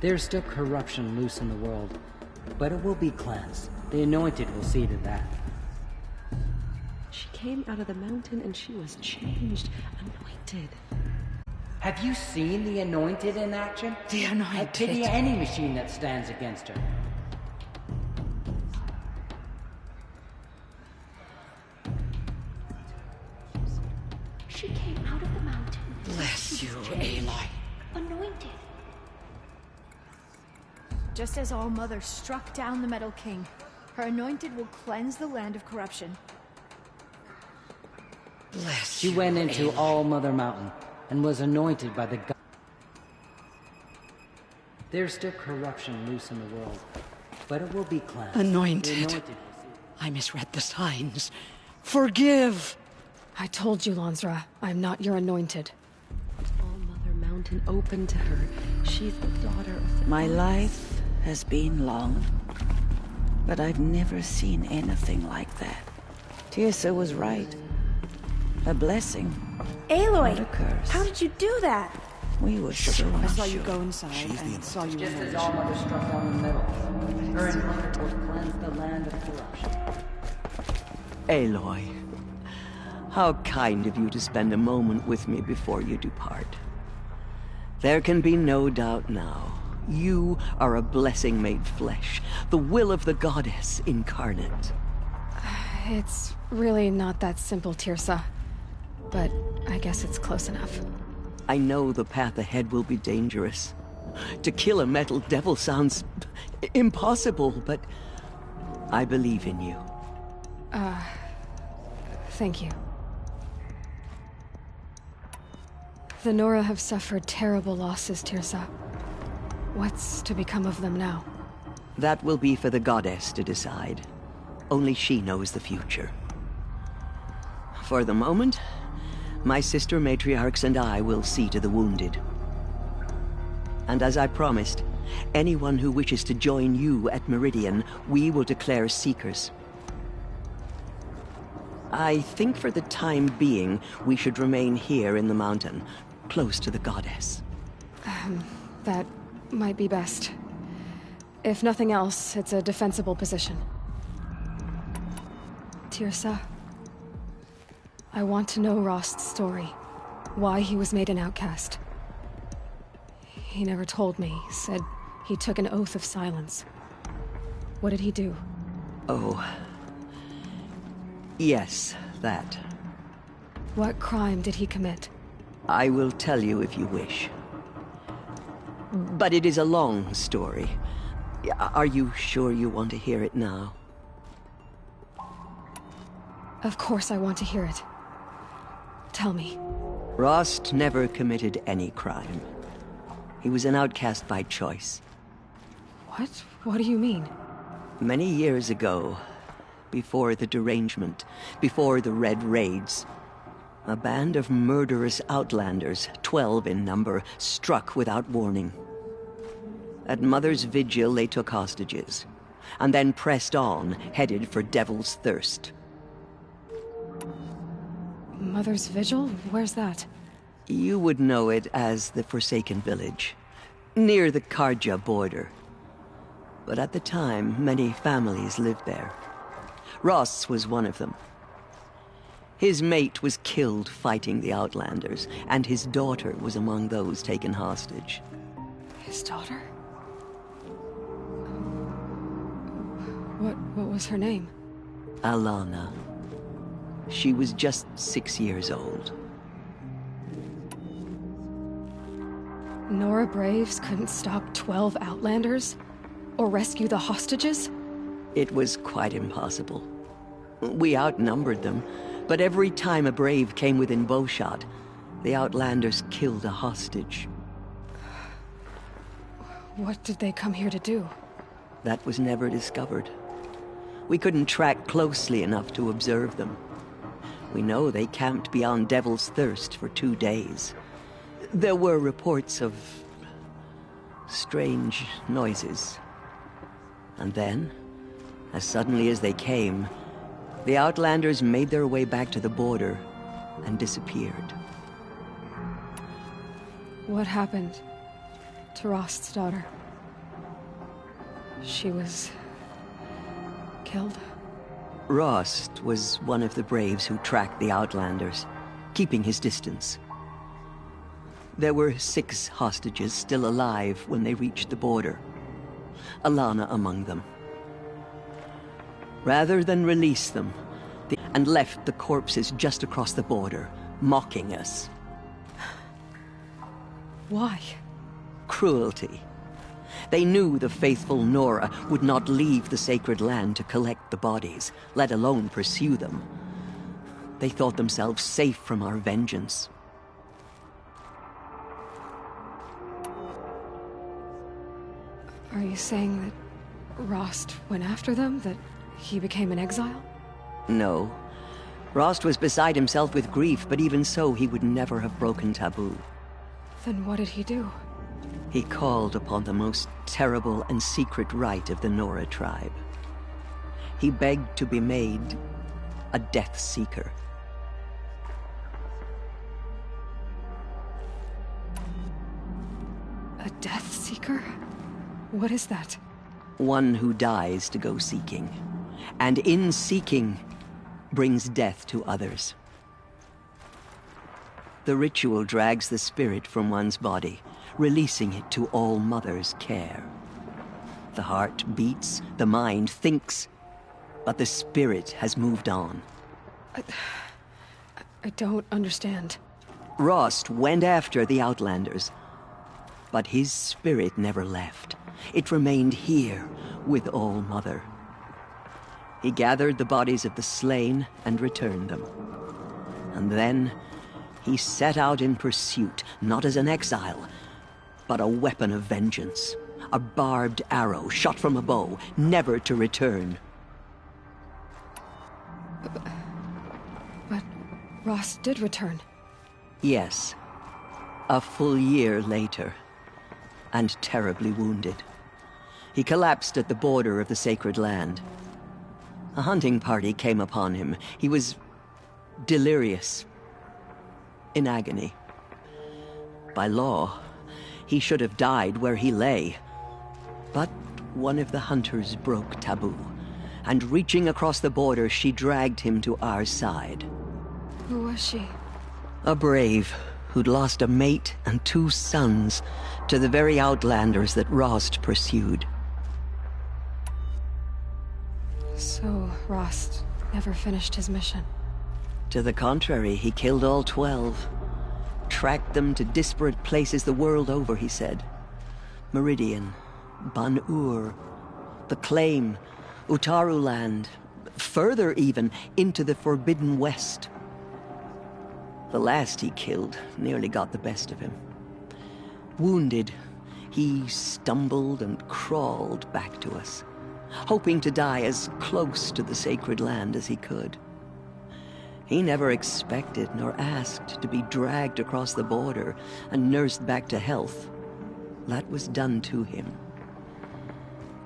There's still corruption loose in the world, but it will be cleansed. The Anointed will see to that. She came out of the mountain and she was changed, anointed. Have you seen the Anointed in action? The Anointed. I pity any machine that stands against her. She came out of the mountain. Bless you, Aloy. Anointed. Just as All Mother struck down the Metal King, her Anointed will cleanse the land of corruption. Bless She you, went into Aloy. All Mother Mountain and was anointed by the god. There's still corruption loose in the world, but it will be cleansed. Anointed. The Anointed will see. I misread the signs. Forgive! I told you, Lansra, I'm not your anointed. All Mother Mountain opened to her. She's the daughter of the My goddess. life has been long, but I've never seen anything like that. Tirsa was right. A blessing, Aloy! not a curse. How did you do that? We were so I saw unsure. you go inside and saw you Just as emerge. All Mother struck down the metal, her Anointed will cleanse the land of corruption. Aloy, how kind of you to spend a moment with me before you depart. There can be no doubt now. You are a blessing made flesh, the will of the goddess incarnate. It's really not that simple, Tirsa. But I guess it's close enough. I know the path ahead will be dangerous. To kill a metal devil sounds impossible, but I believe in you. Thank you. The Nora have suffered terrible losses, Tirsa. What's to become of them now? That will be for the goddess to decide. Only she knows the future. For the moment, my sister matriarchs and I will see to the wounded. And as I promised, anyone who wishes to join you at Meridian, we will declare seekers. I think for the time being, we should remain here in the mountain, close to the goddess. That might be best. If nothing else, it's a defensible position. Tirsa, I want to know Rost's story. Why he was made an outcast. He never told me, said he took an oath of silence. What did he do? Oh. Yes, that. What crime did he commit? I will tell you if you wish. But it is a long story. Are you sure you want to hear it now? Of course I want to hear it. Tell me. Rost never committed any crime. He was an outcast by choice. What? What do you mean? Many years ago, before the derangement, before the Red Raids, a band of murderous outlanders, 12 in number, struck without warning. At Mother's Vigil, they took hostages, and then pressed on, headed for Devil's Thirst. Mother's Vigil? Where's that? You would know it as the Forsaken Village, near the Karja border. But at the time, many families lived there. Ross was one of them. His mate was killed fighting the Outlanders, and his daughter was among those taken hostage. His daughter? What was her name? Alana. She was just 6 years old. Nora Braves couldn't stop 12 Outlanders? Or rescue the hostages? It was quite impossible. We outnumbered them, but every time a Brave came within bowshot, the Outlanders killed a hostage. What did they come here to do? That was never discovered. We couldn't track closely enough to observe them. We know they camped beyond Devil's Thirst for 2 days. There were reports of strange noises. And then, as suddenly as they came, the Outlanders made their way back to the border and disappeared. What happened to Rost's daughter? She was... killed? Rost was one of the braves who tracked the Outlanders, keeping his distance. There were 6 hostages still alive when they reached the border. Alana among them. Rather than release them, and left the corpses just across the border, mocking us. Why? Cruelty. They knew the faithful Nora would not leave the sacred land to collect the bodies, let alone pursue them. They thought themselves safe from our vengeance. Are you saying that Rost went after them? That he became an exile? No. Rost was beside himself with grief, but even so, he would never have broken taboo. Then what did he do? He called upon the most terrible and secret rite of the Nora tribe. He begged to be made a Death Seeker. A Death Seeker? What is that? One who dies to go seeking, and in seeking, brings death to others. The ritual drags the spirit from one's body, releasing it to All Mother's care. The heart beats, the mind thinks, but the spirit has moved on. I don't understand. Rost went after the Outlanders, but his spirit never left. It remained here with All Mother. He gathered the bodies of the slain and returned them. And then he set out in pursuit, not as an exile, but a weapon of vengeance. A barbed arrow shot from a bow, never to return. But Rost did return. Yes. A full year later, and terribly wounded. He collapsed at the border of the sacred land. A hunting party came upon him. He was delirious, in agony. By law, he should have died where he lay. But one of the hunters broke taboo, and reaching across the border, she dragged him to our side. Who was she? A brave who'd lost a mate and 2 sons to the very Outlanders that Rost pursued. So, Rost never finished his mission. To the contrary, he killed all 12. Tracked them to disparate places the world over, he said. Meridian, Ban-Ur, the Claim, Utaru Land, further even, into the Forbidden West. The last he killed nearly got the best of him. Wounded, he stumbled and crawled back to us, hoping to die as close to the sacred land as he could. He never expected nor asked to be dragged across the border and nursed back to health. That was done to him,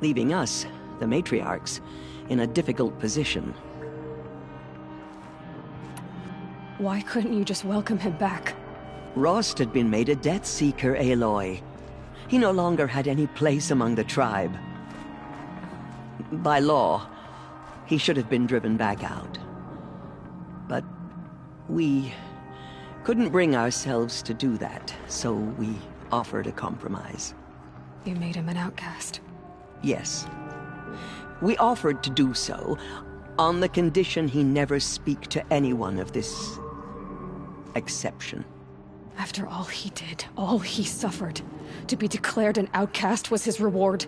leaving us, the matriarchs, in a difficult position. Why couldn't you just welcome him back? Rost had been made a Death Seeker, Aloy. He no longer had any place among the tribe. By law, he should have been driven back out. But we couldn't bring ourselves to do that, so we offered a compromise. You made him an outcast. Yes. We offered to do so on the condition he never speak to anyone of this exception. After all he did, all he suffered, to be declared an outcast was his reward.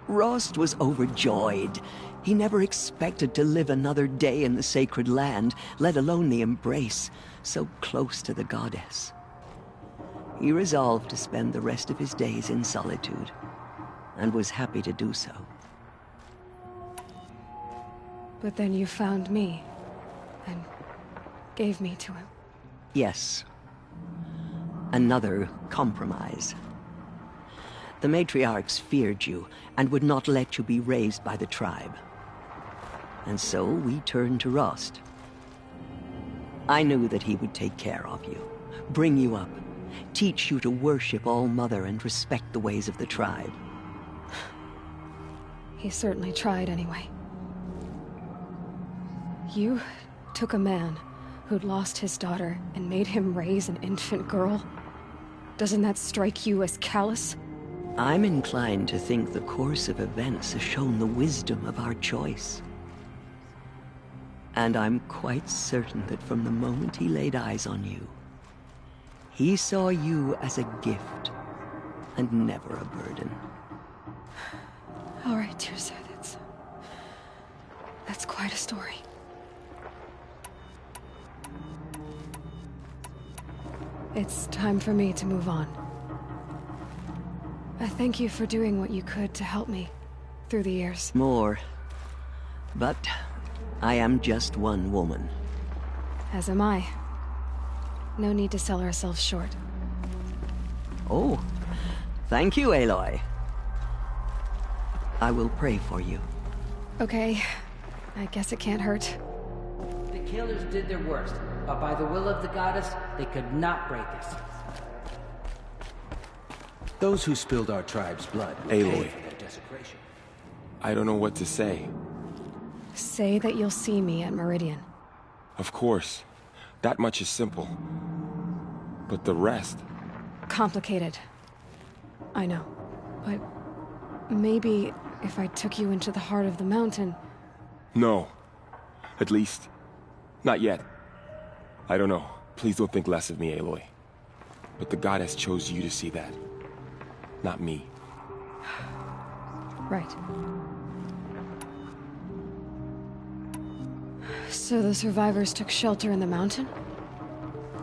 Rost was overjoyed. He never expected to live another day in the sacred land, let alone the embrace, so close to the goddess. He resolved to spend the rest of his days in solitude, and was happy to do so. But then you found me, and gave me to him. Yes. Another compromise. The matriarchs feared you, and would not let you be raised by the tribe. And so we turned to Rost. I knew that he would take care of you, bring you up, teach you to worship All Mother and respect the ways of the tribe. He certainly tried anyway. You took a man who'd lost his daughter and made him raise an infant girl? Doesn't that strike you as callous? I'm inclined to think the course of events has shown the wisdom of our choice. And I'm quite certain that from the moment he laid eyes on you, he saw you as a gift and never a burden. All right, Tirsa, that's quite a story. It's time for me to move on. I thank you for doing what you could to help me through the years. More. But I am just one woman. As am I. No need to sell ourselves short. Oh, thank you, Aloy. I will pray for you. Okay, I guess it can't hurt. The killers did their worst, but by the will of the goddess, they could not break us. Those who spilled our tribe's blood will pay for their desecration. I don't know what to say. Say that you'll see me at Meridian. Of course. That much is simple. But the rest... Complicated. I know. But maybe if I took you into the heart of the mountain... No. At least, not yet. I don't know. Please don't think less of me, Aloy. But the goddess chose you to see that. Not me. Right. So the survivors took shelter in the mountain?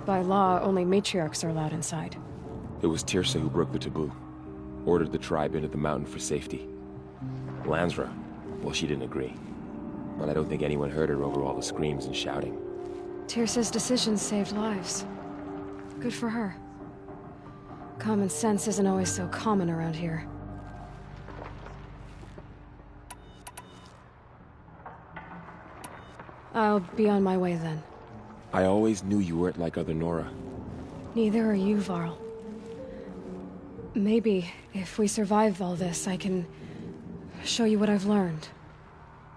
By law, only matriarchs are allowed inside. It was Tirsa who broke the taboo. Ordered the tribe into the mountain for safety. Lansra, well, she didn't agree. But I don't think anyone heard her over all the screams and shouting. Tirsa's decisions saved lives. Good for her. Common sense isn't always so common around here. I'll be on my way then. I always knew you weren't like other Nora. Neither are you, Varl. Maybe, if we survive all this, I can show you what I've learned.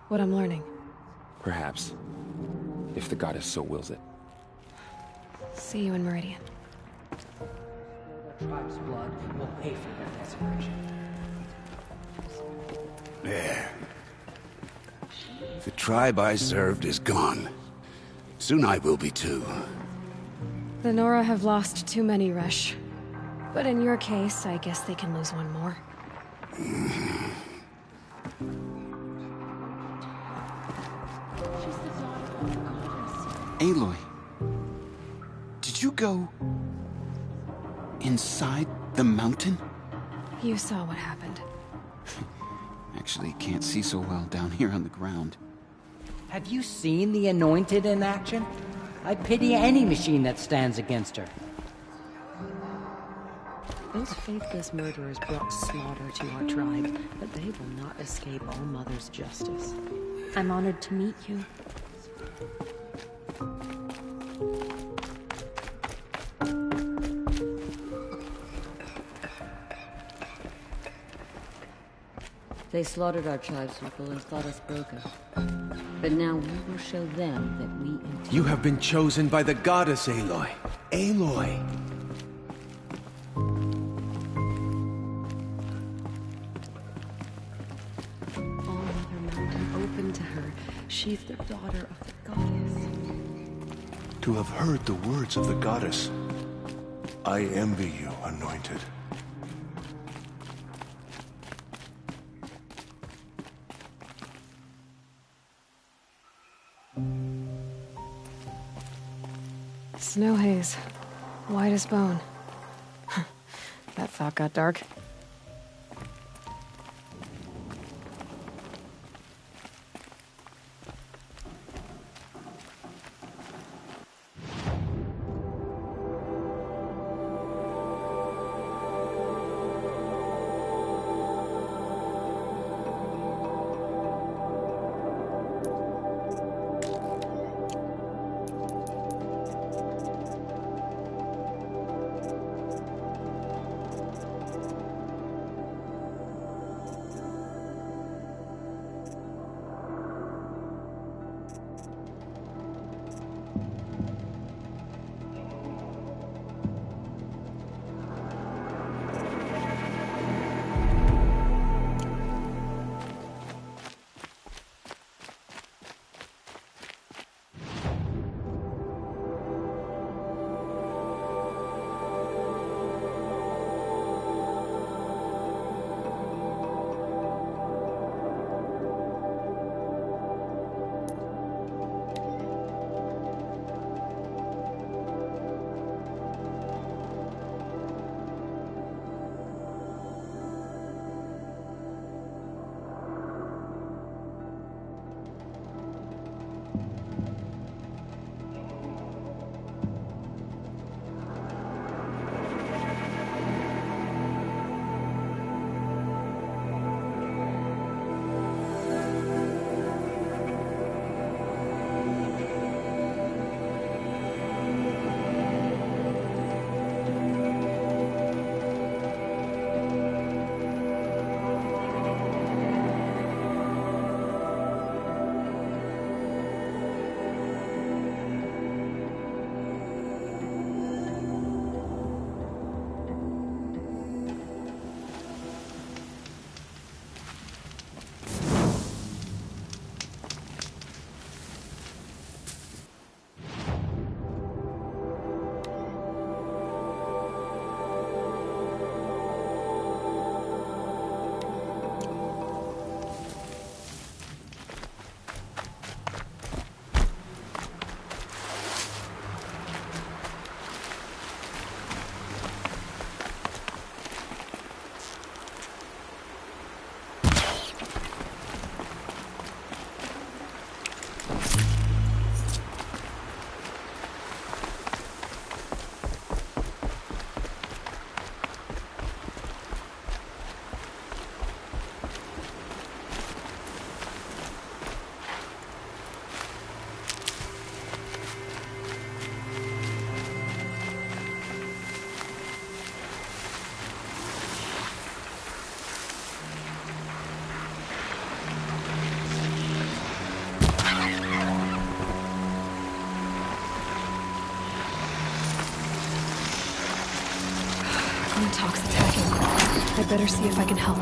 What I'm learning. Perhaps. If the goddess so wills it. See you in Meridian. The tribe's blood will pay for their desecration. There. The tribe I served is gone. Soon I will be too. The Nora have lost too many, Resh. But in your case, I guess they can lose one more. Aloy, did you go inside the mountain? You saw what happened. Actually, can't see so well down here on the ground. Have you seen the Anointed in action? I pity any machine that stands against her. Those faithless murderers brought slaughter to our tribe, but they will not escape All Mother's justice. I'm honored to meet you. They slaughtered our tribespeople and thought us broken. But now we will show them that we... You have been chosen by the goddess, Aloy. Aloy! All Mother Mountain open to her. She's the daughter of the goddess. To have heard the words of the goddess, I envy you, Anointed. Snow haze. White as bone. That thought got dark. I'd better see if I can help.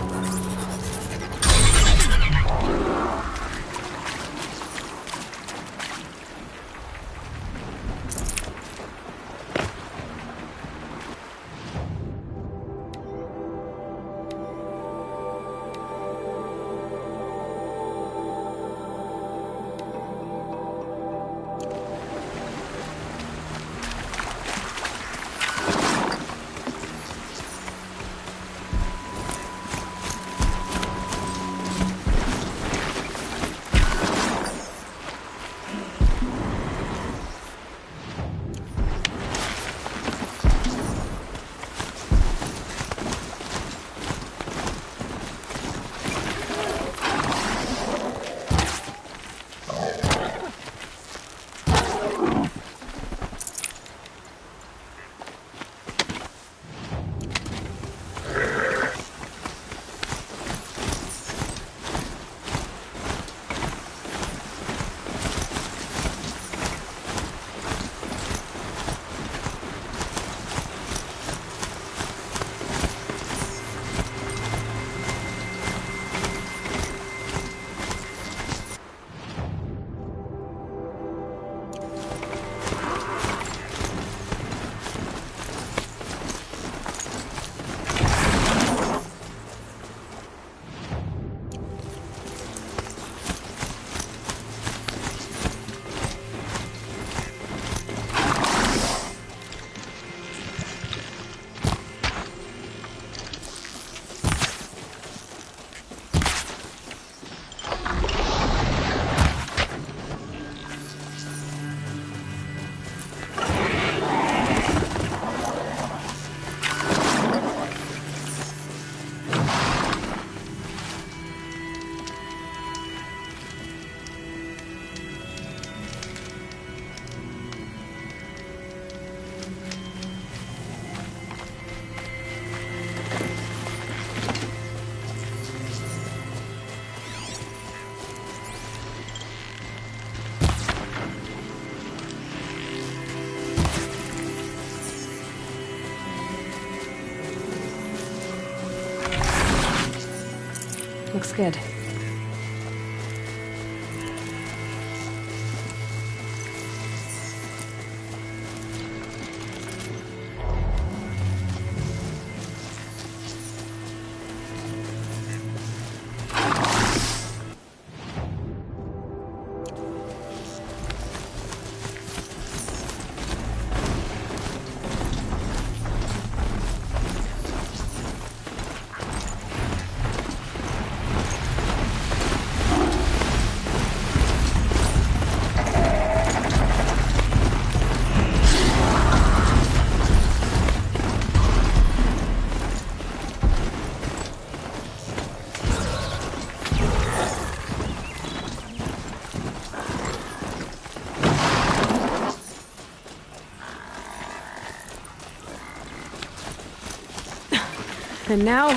Looks good. And now...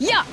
Yeah!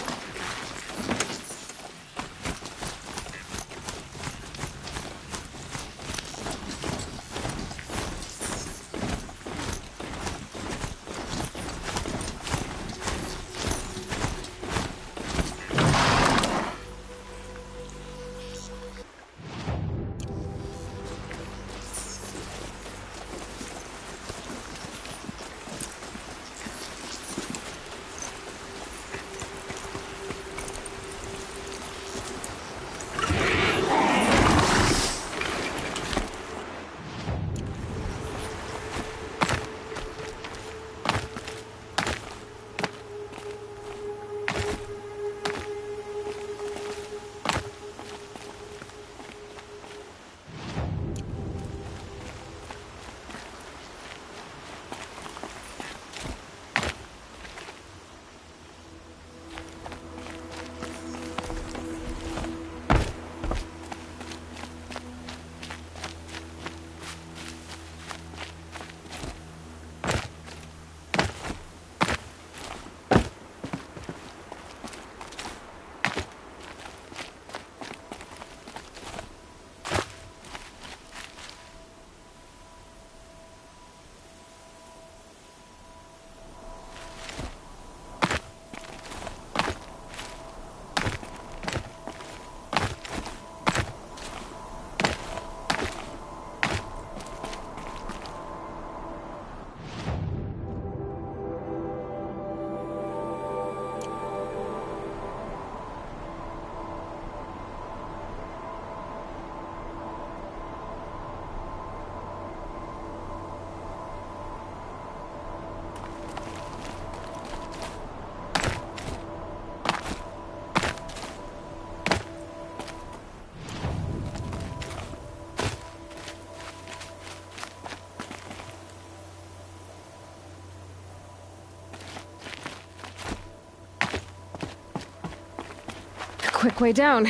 Quick way down.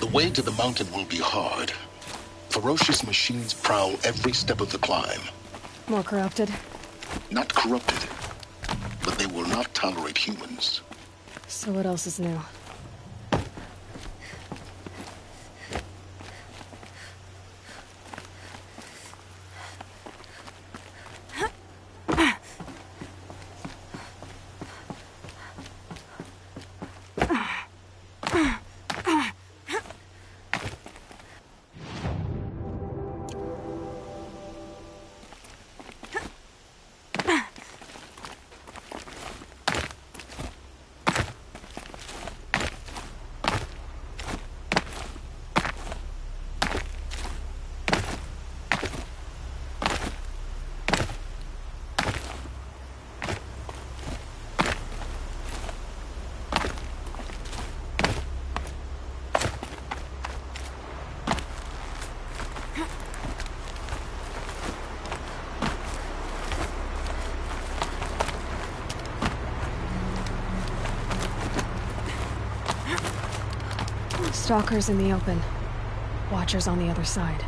The way to the mountain will be hard. Ferocious machines prowl every step of the climb. More corrupted? Not corrupted, but they will not tolerate humans. So what else is new? Stalkers in the open. Watchers on the other side.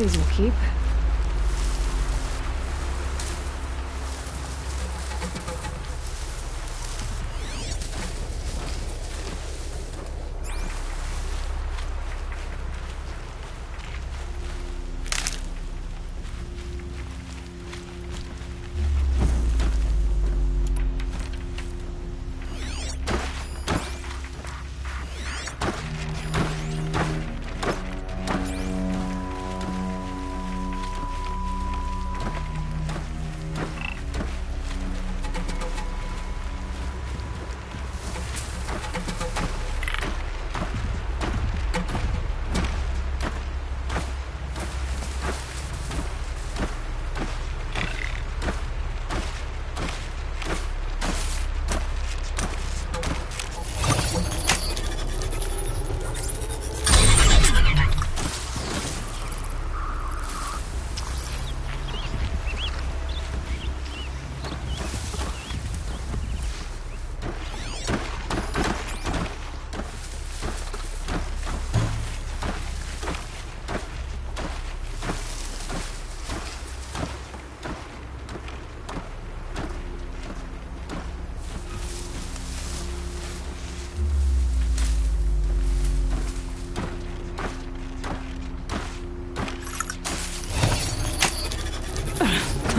These will keep.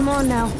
Come on now.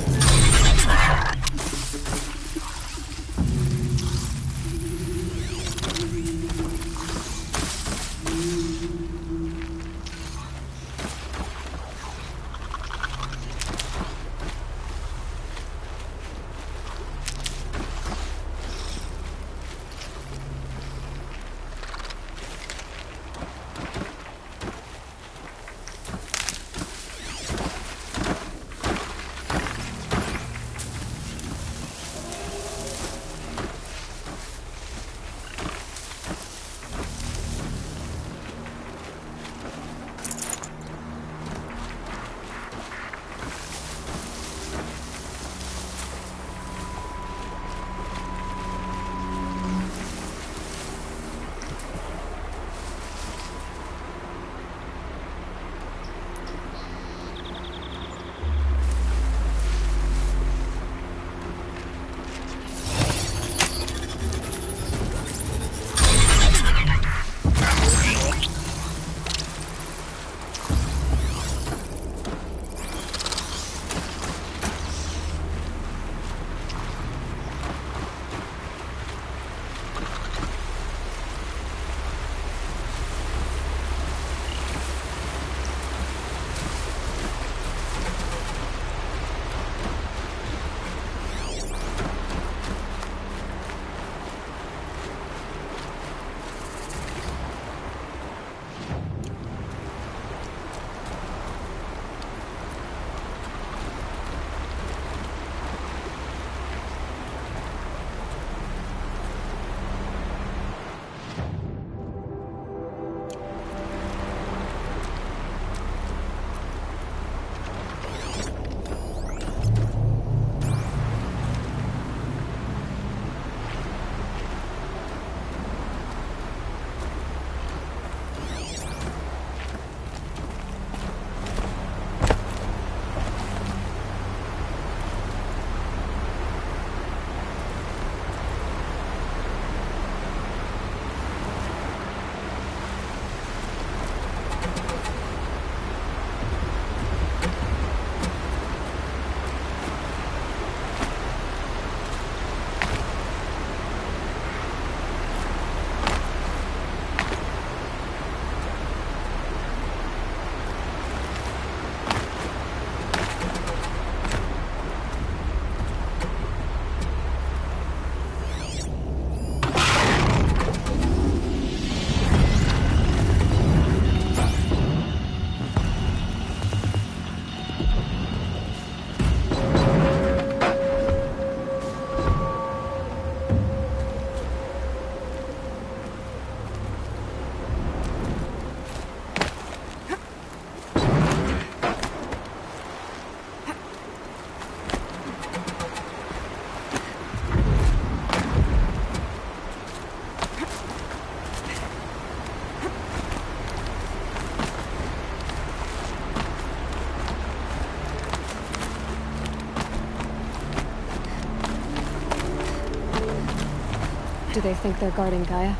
Do they think they're guarding Gaia?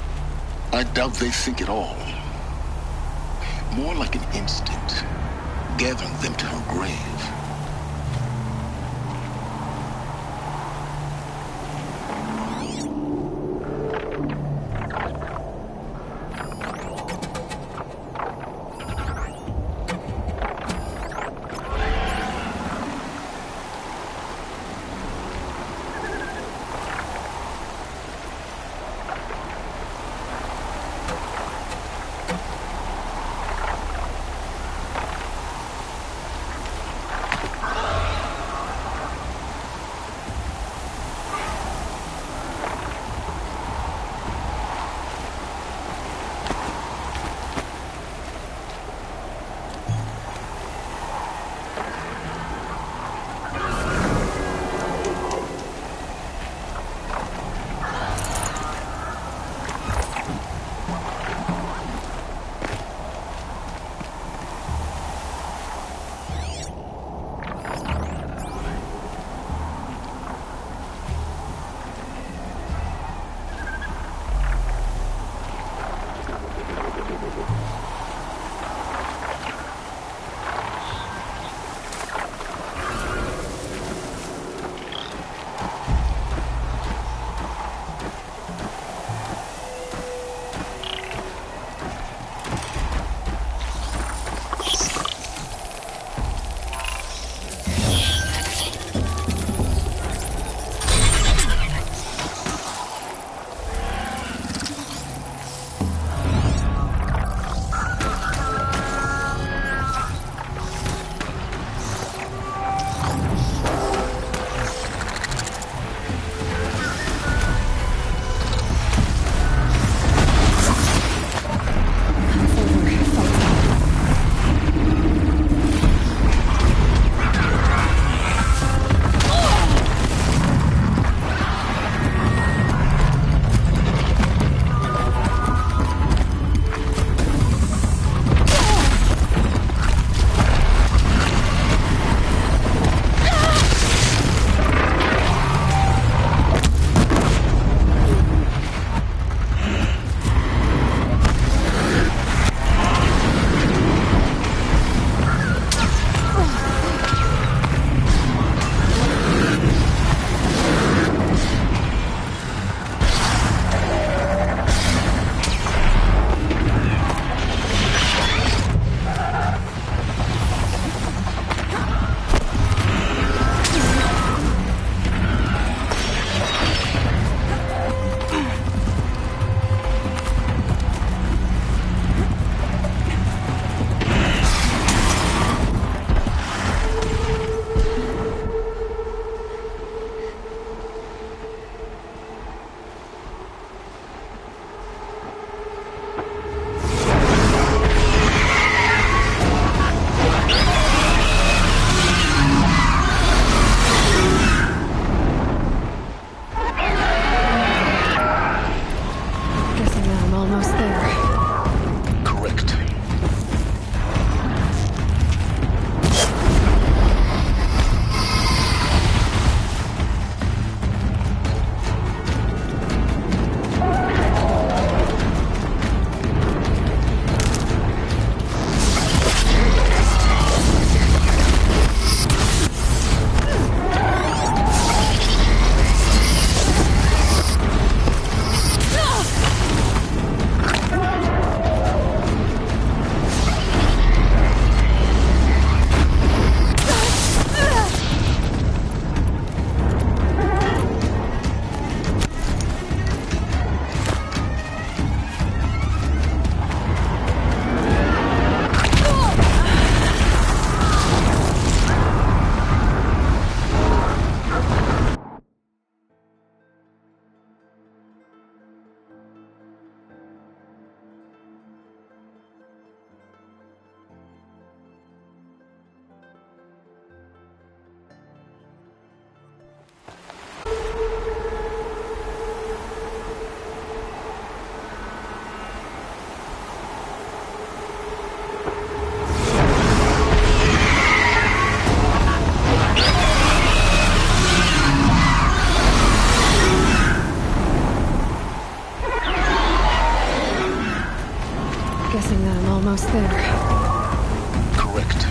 I doubt they think at all. More like an instinct, gathering them to her grave. there. Correct.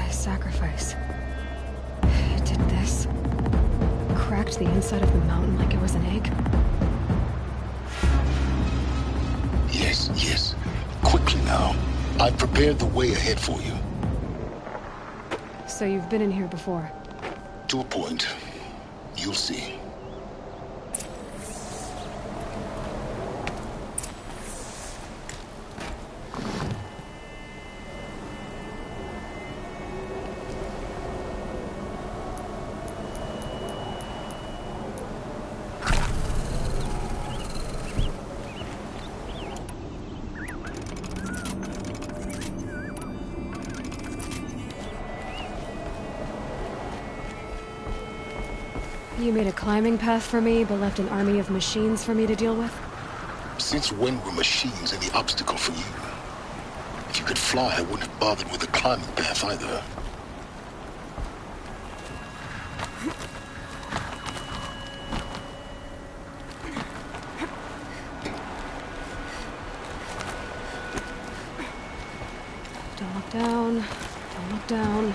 Sacrifice. It did this. Cracked the inside of the mountain like it was an egg. Yes, yes. Quickly now. I've prepared the way ahead for you. So you've been in here before? To a point. You'll see. You made a climbing path for me, but left an army of machines for me to deal with? Since when were machines any obstacle for you? If you could fly, I wouldn't have bothered with the climbing path either. Don't look down. Don't look down.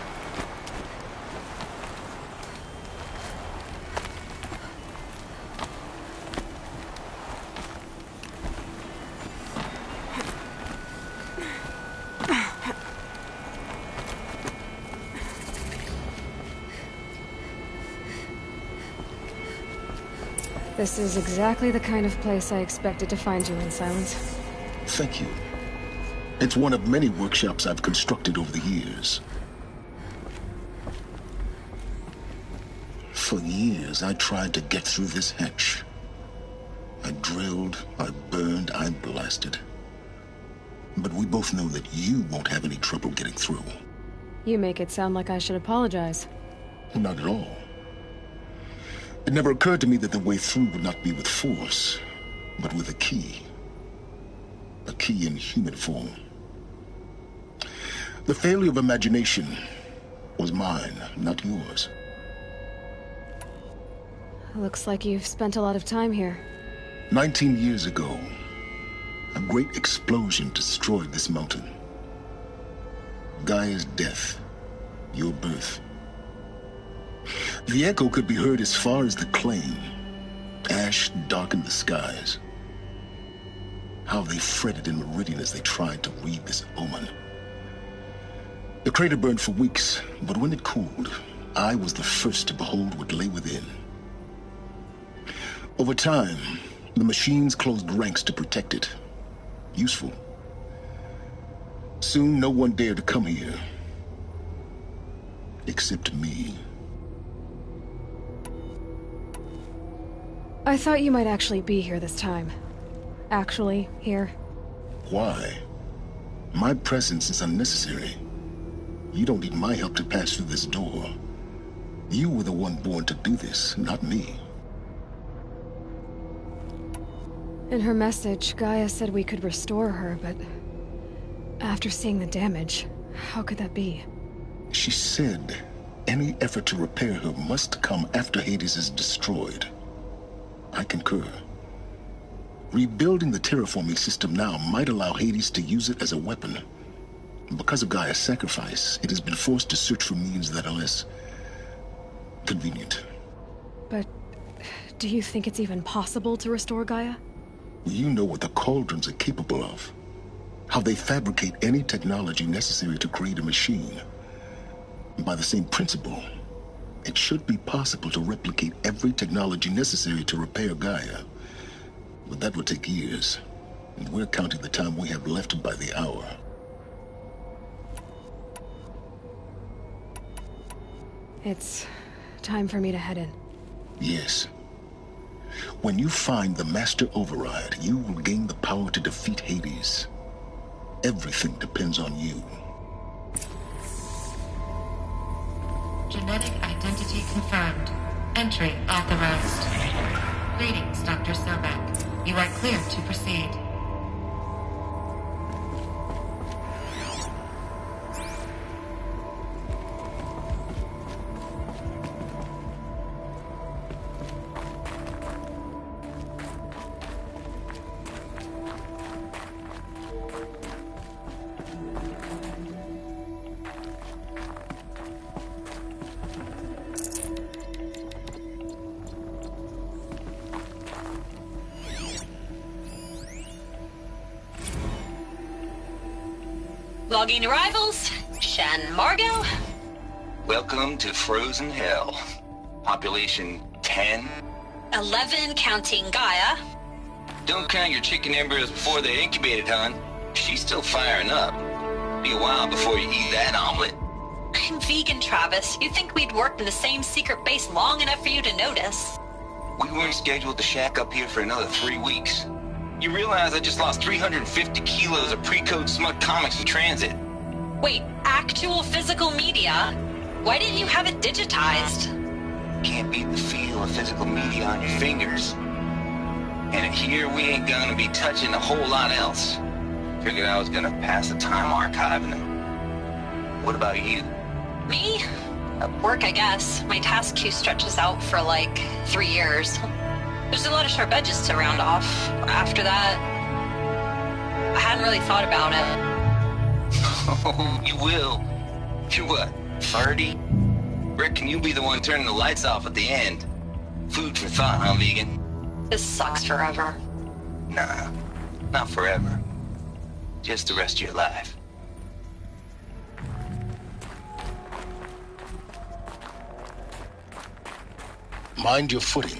This is exactly the kind of place I expected to find you in, Silence. Thank you. It's one of many workshops I've constructed over the years. For years, I tried to get through this hatch. I drilled, I burned, I blasted. But we both know that you won't have any trouble getting through. You make it sound like I should apologize. Not at all. It never occurred to me that the way through would not be with force, but with a key. A key in human form. The failure of imagination was mine, not yours. Looks like you've spent a lot of time here. 19 years ago, a great explosion destroyed this mountain. Gaia's death, your birth. The echo could be heard as far as the claim. Ash darkened the skies. How they fretted in Meridian as they tried to read this omen. The crater burned for weeks, but when it cooled, I was the first to behold what lay within. Over time, the machines closed ranks to protect it. Useful. Soon, no one dared to come here. Except me. I thought you might actually be here this time. Actually, here. Why? My presence is unnecessary. You don't need my help to pass through this door. You were the one born to do this, not me. In her message, Gaia said we could restore her, but after seeing the damage, how could that be? She said any effort to repair her must come after Hades is destroyed. I concur. Rebuilding the terraforming system now might allow Hades to use it as a weapon. Because of Gaia's sacrifice, it has been forced to search for means that are less convenient. But do you think it's even possible to restore Gaia? You know what the Cauldrons are capable of. How they fabricate any technology necessary to create a machine. By the same principle, it should be possible to replicate every technology necessary to repair Gaia. But that would take years, and we're counting the time we have left by the hour. It's time for me to head in. Yes. When you find the Master Override, you will gain the power to defeat Hades. Everything depends on you. Genetic identity confirmed. Entry authorized. Greetings, Dr. Sobek. You are clear to proceed. Logging arrivals. Shan Margot. Welcome to Frozen Hell. Population 10. 11 counting Gaia. Don't count your chicken embryos before they're incubated, hon. She's still firing up. Be a while before you eat that omelet. I'm vegan, Travis. You'd think we'd worked in the same secret base long enough for you to notice. We weren't scheduled to shack up here for another 3 weeks. You realize I just lost 350 kilos of pre-code smut comics in transit. Wait, actual physical media? Why didn't you have it digitized? Can't beat the feel of physical media on your fingers. And here we ain't gonna be touching a whole lot else. Figured I was gonna pass the time archiving them. What about you? Me? Work, I guess. My task queue stretches out for like 3 years. There's a lot of sharp edges to round off. After that, I hadn't really thought about it. Oh, you will. You're what, 30? Reckon you'll be the one turning the lights off at the end. Food for thought, huh, vegan? This sucks forever. Nah, not forever. Just the rest of your life. Mind your footing.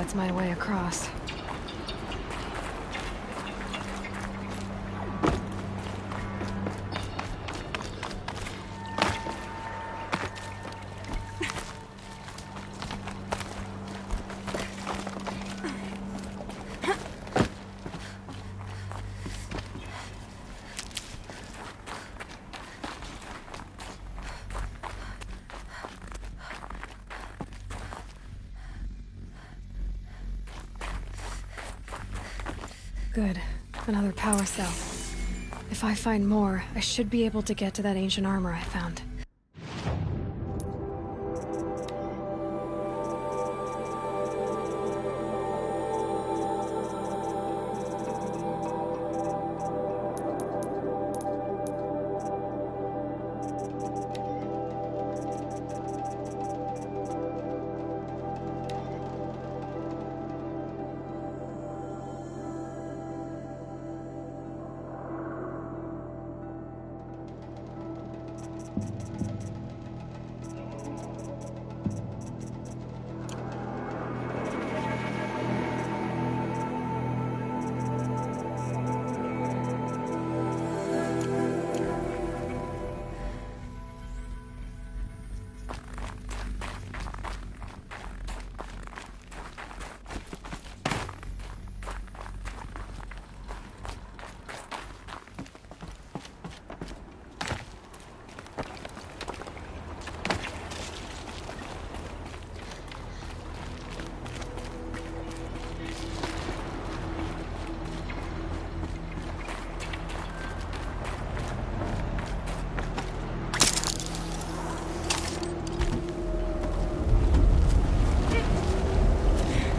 that's my way across. Good. Another power cell. If I find more, I should be able to get to that ancient armor I found.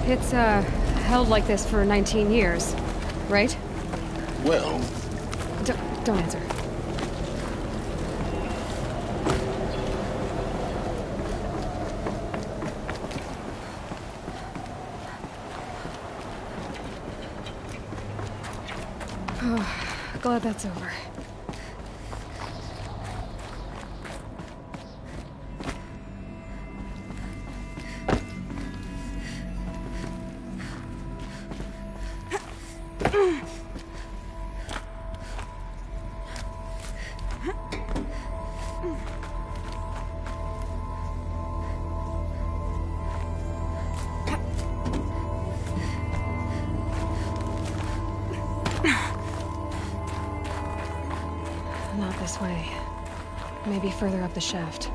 It's, held like this for 19 years, right? Well... Don't answer. Oh, glad that's over. Not this way. Maybe further up the shaft.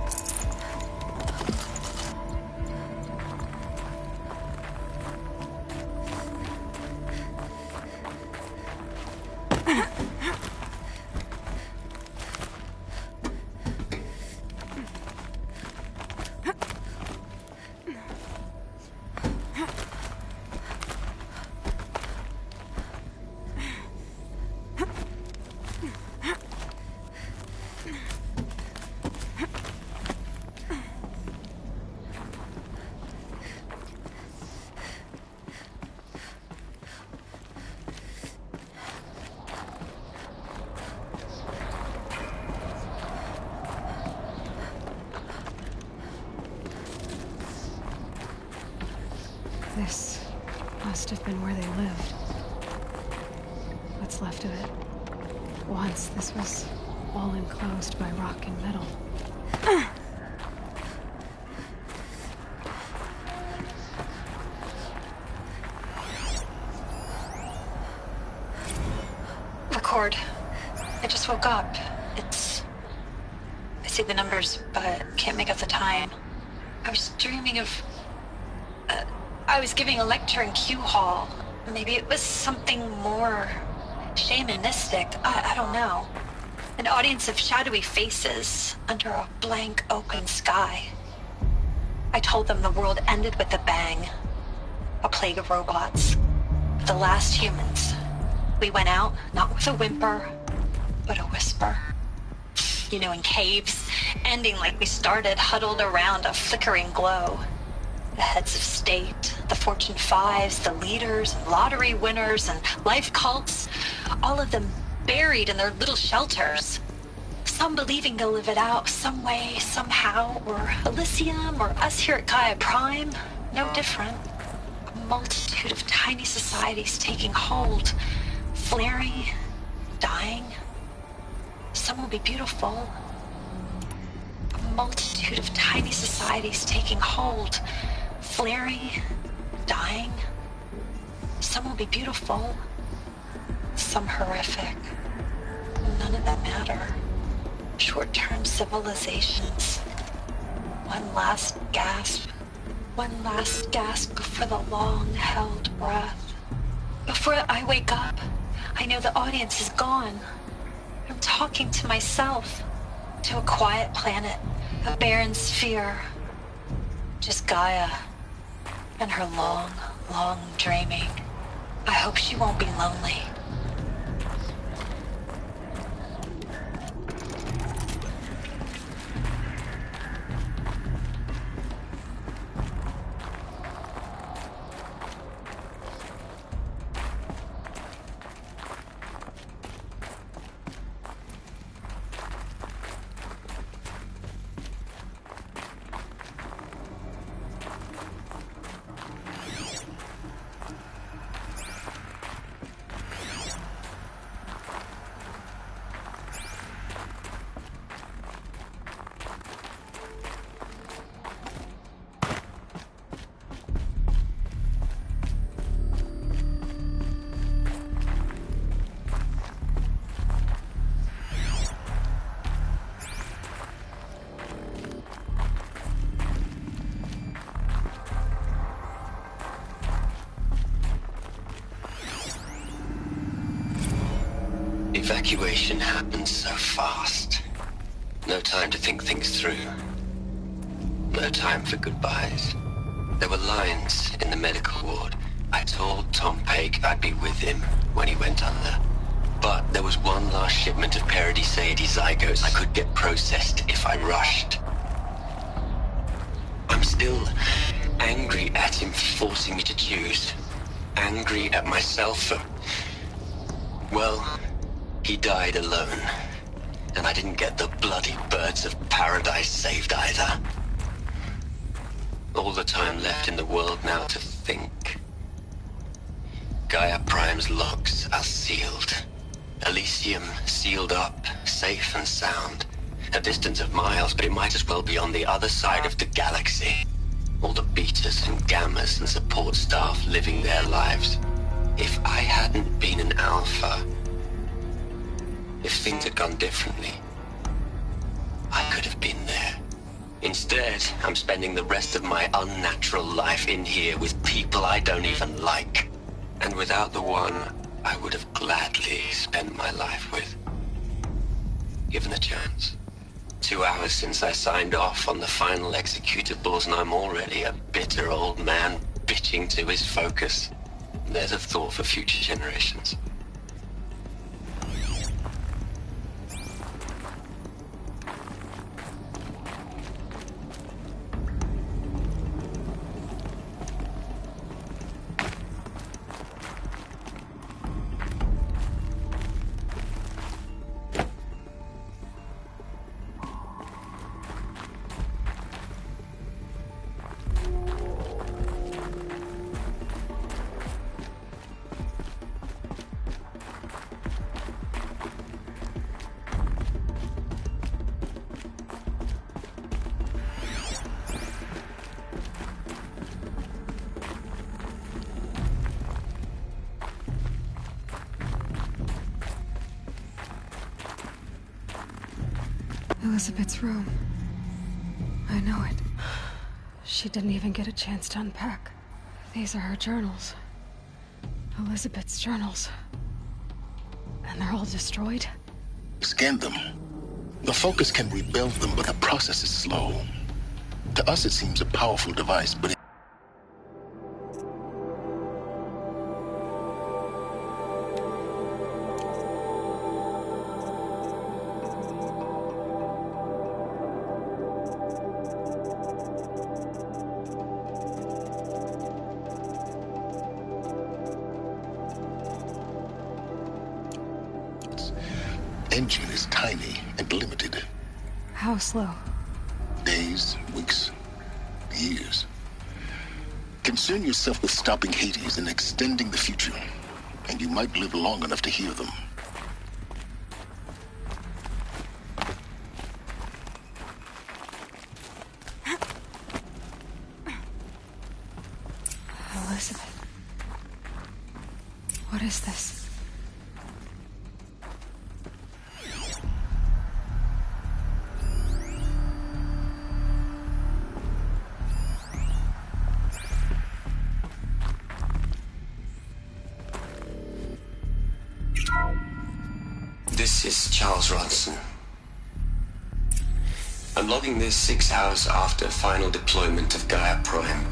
This must have been where they lived. What's left of it. Once, this was all enclosed by rock and metal. Record. I just woke up. I see the numbers, but can't make out the time. I was dreaming of... I was giving a lecture in Q Hall. Maybe it was something more shamanistic. I don't know. An audience of shadowy faces under a blank open sky. I told them the world ended with a bang. A plague of robots. The last humans. We went out, not with a whimper, but a whisper. You know, in caves, ending like we started, huddled around a flickering glow. The heads of state, the Fortune 5s, the leaders, and lottery winners, and life cults, all of them buried in their little shelters. Some believing they'll live it out some way, somehow, or Elysium, or us here at Gaia Prime, no different. multitude of tiny societies taking hold, flaring, dying. Some will be beautiful. A multitude of tiny societies taking hold, flaring, dying. Some will be beautiful. Some horrific. None of them matter. Short-term civilizations. One last gasp. One last gasp before the long-held breath. Before I wake up, I know the audience is gone. I'm talking to myself. To a quiet planet, a barren sphere. Just Gaia and her long, long dreaming. I hope she won't be lonely. Evacuation happened so fast. No time to think things through. No time for goodbyes. There were lines in the medical ward. I told Tom Pake I'd be with him when he went under. But there was one last shipment of Paradis-Sade zygotes I could get processed if I rushed. I'm still angry at him for forcing me to choose. Angry at myself for... well... he died alone, and I didn't get the bloody birds of paradise saved either. All the time left in the world now to think. Gaia Prime's locks are sealed. Elysium sealed up, safe and sound. A distance of miles, but it might as well be on the other side of the galaxy. All the betas and gammas and support staff living their lives. If I hadn't been an alpha... if things had gone differently, I could have been there. Instead, I'm spending the rest of my unnatural life in here with people I don't even like. And without the one I would have gladly spent my life with. Given a chance. 2 hours since I signed off on the final executables, and I'm already a bitter old man bitching to his focus. There's a thought for future generations. Elizabeth's room. I know it. She didn't even get a chance to unpack. These are her journals. Elizabeth's journals. And they're all destroyed? Scan them. The Focus can rebuild them, but the process is slow. To us, it seems a powerful device, but engine is tiny and limited. How slow? Days, weeks, years. Concern yourself with stopping Hades and extending the future, and you might live long enough to hear them. Elizabeth. What is this? This is Charles Ronson. I'm logging this 6 hours after final deployment of Gaia Prime.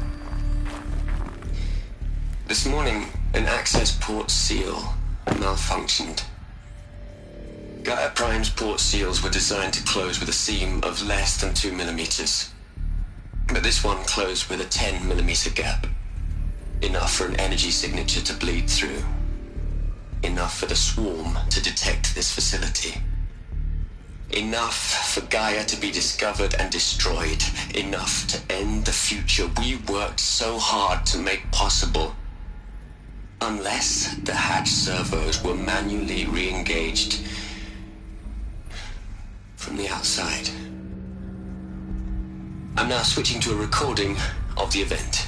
This morning, an access port seal malfunctioned. Gaia Prime's port seals were designed to close with a seam of less than 2 millimeters. But this one closed with a 10 millimeter gap. Enough for an energy signature to bleed through. Enough for the swarm to detect this facility. Enough for Gaia to be discovered and destroyed. Enough to end the future we worked so hard to make possible. Unless the hatch servos were manually re-engaged from the outside. I'm now switching to a recording of the event.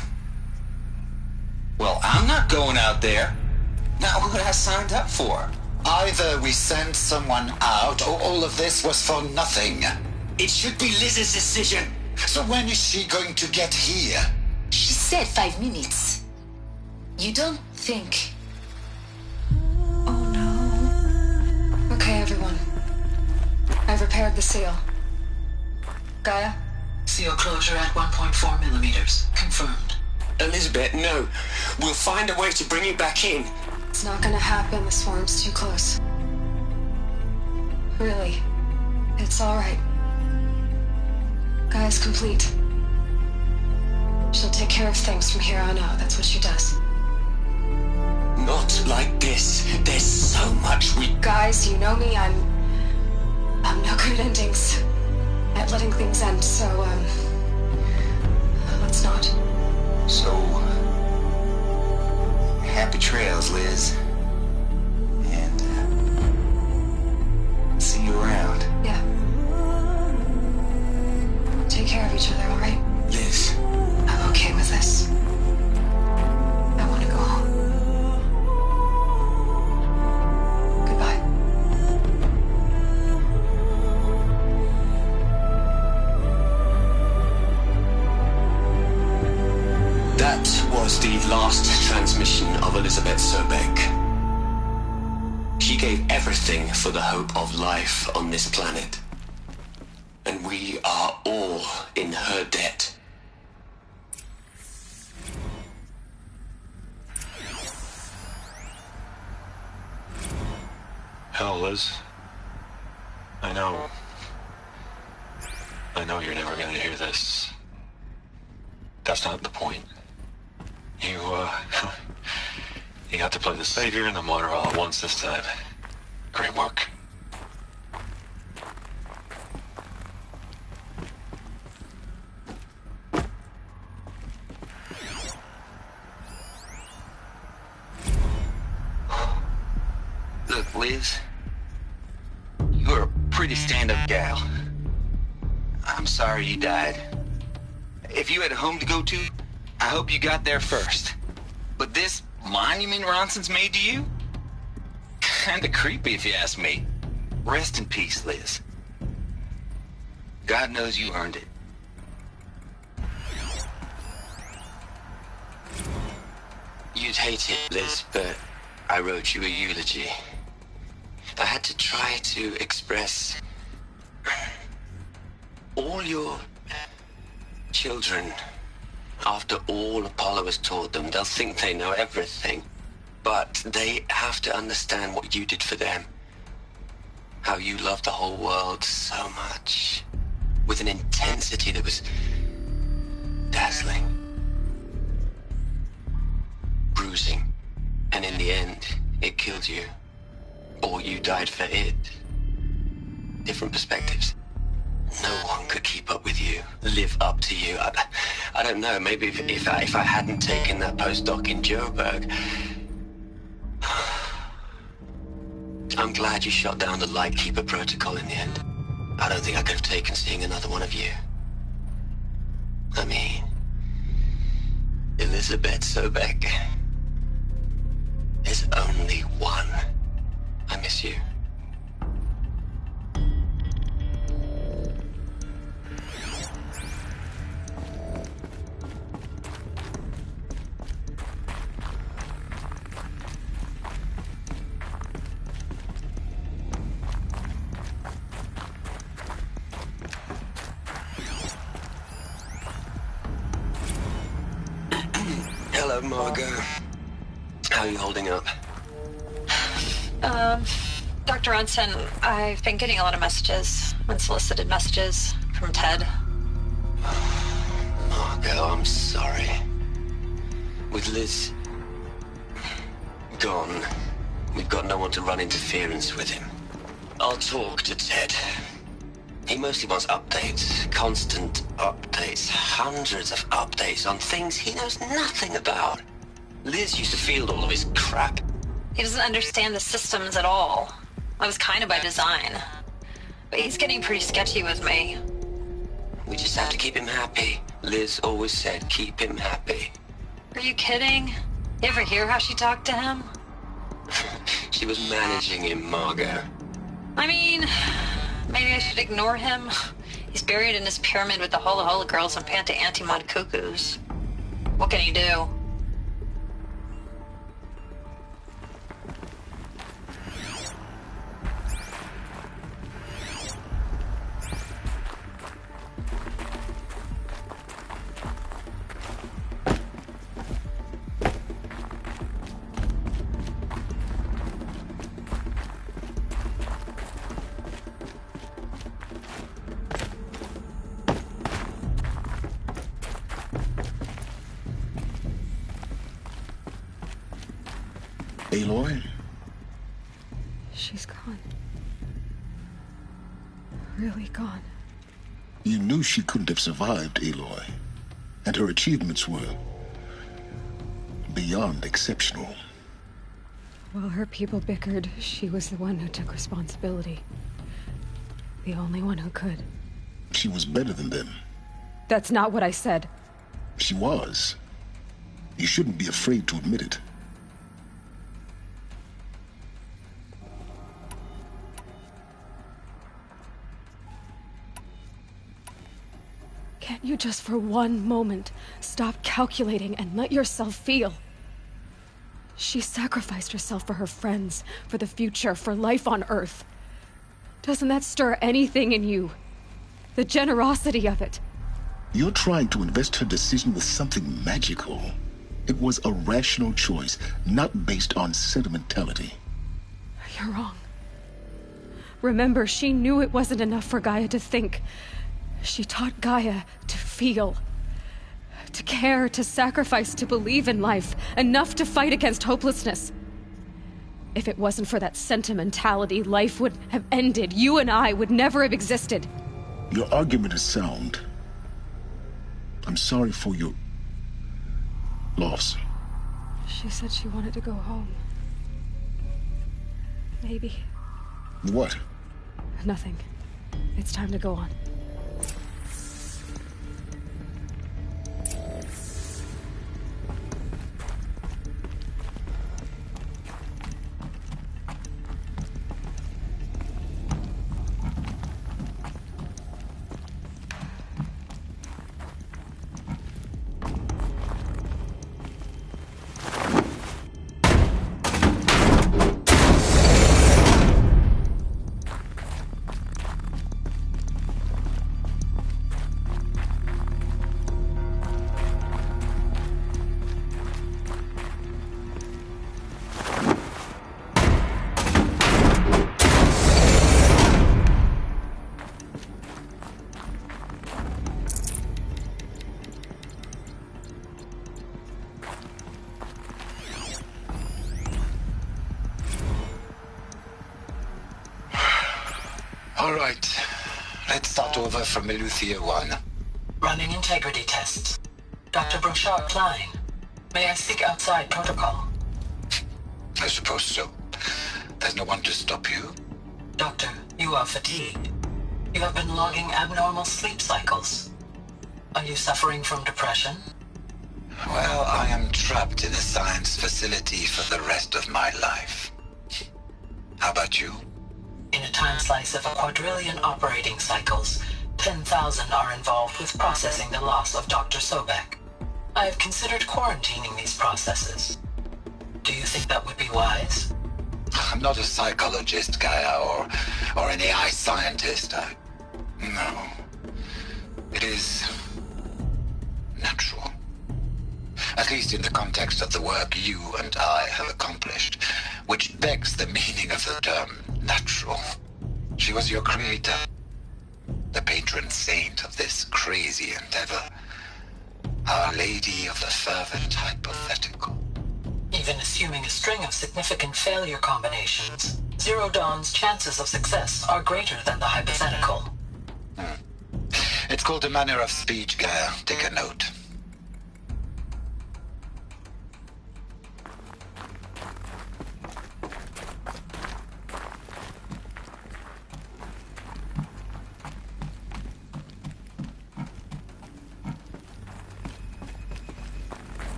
Well, I'm not going out there. Not what I signed up for. Either we sent someone out, or all of this was for nothing. It should be Liz's decision. So when is she going to get here? She said 5 minutes. You don't think... Oh no. Okay, everyone. I've repaired the seal. Gaia? Seal closure at 1.4 millimeters. Confirmed. Elizabeth, no. We'll find a way to bring you back in. It's not gonna happen. The swarm's too close. Really. It's alright. Gaia's complete. She'll take care of things from here on out. That's what she does. Not like this. There's so much we... Guys, you know me. I'm no good at endings. At letting things end, so, let's not. So... happy trails, Liz. And, see you around. Yeah. Take care of each other, alright? Liz. I'm okay with this. I want to go home. Goodbye. That was the last transmission of Elizabeth Sobek. She gave everything for the hope of life on this planet. And we are all in her debt. Hell, Liz. I know you're never gonna hear this. That's not the point. You got to play the savior and the martyr all at once this time. Great work. Look, Liz. You're a pretty stand-up gal. I'm sorry you died. If you had a home to go to, I hope you got there first. But this monument Ronson's made to you? Kinda creepy if you ask me. Rest in peace, Liz. God knows you earned it. You'd hate it, Liz, but I wrote you a eulogy. I had to try to express all your children. After all Apollo has taught them, they'll think they know everything. But they have to understand what you did for them. How you loved the whole world so much. With an intensity that was dazzling. Bruising. And in the end, it killed you. Or you died for it. Different perspectives. No one could keep up with you, live up to you. I don't know, maybe if I hadn't taken that postdoc in Joburg... I'm glad you shot down the Lightkeeper protocol in the end. I don't think I could have taken seeing another one of you. I mean... Elizabeth Sobek. There's only one. I miss you. Hello, Margot. How are you holding up? Dr. Ronson, I've been getting a lot of messages, unsolicited messages from Ted. Margot, I'm sorry. With Liz gone, we've got no one to run interference with him. I'll talk to Ted. He mostly wants updates, constant updates, hundreds of updates on things he knows nothing about. Liz used to field all of his crap. He doesn't understand the systems at all. That was kind of by design. But he's getting pretty sketchy with me. We just have to keep him happy. Liz always said keep him happy. Are you kidding? You ever hear how she talked to him? She was managing him, Margot. I mean, maybe I should ignore him. He's buried in his pyramid with the Hola Hola girls and Panta Antimod cuckoos. What can he do? Aloy? She's gone. Really gone. You knew she couldn't have survived, Aloy. And her achievements were beyond exceptional. While her people bickered, she was the one who took responsibility. The only one who could. She was better than them. That's not what I said. She was. You shouldn't be afraid to admit it. Can't you just for one moment stop calculating and let yourself feel? She sacrificed herself for her friends, for the future, for life on Earth. Doesn't that stir anything in you? The generosity of it. You're trying to invest her decision with something magical. It was a rational choice, not based on sentimentality. You're wrong. Remember, she knew it wasn't enough for Gaia to think. She taught Gaia to feel, to care, to sacrifice, to believe in life, enough to fight against hopelessness. If it wasn't for that sentimentality, life would have ended. You and I would never have existed. Your argument is sound. I'm sorry for your loss. She said she wanted to go home. Maybe. What? Nothing. It's time to go on. All right. Let's start over from Eleuthia 1. Running integrity tests. Dr. Brochard Klein, may I speak outside protocol? I suppose so. There's no one to stop you. Doctor, you are fatigued. You have been logging abnormal sleep cycles. Are you suffering from depression? Well, I am trapped in a science facility for the rest of my life. How about you? In a time slice of 1,250,000,000 operating cycles, 10,000 are involved with processing the loss of Dr. Sobek. I have considered quarantining these processes. Do you think that would be wise? I'm not a psychologist, Gaia, or an AI scientist. No. It is natural. At least in the context of the work you and I have accomplished, which begs the meaning of the term natural. She was your creator, the patron saint of this crazy endeavor, Our Lady of the Fervent Hypothetical. Even assuming a string of significant failure combinations, Zero Dawn's chances of success are greater than the hypothetical. It's called a manner of speech, Gaia. Take a note.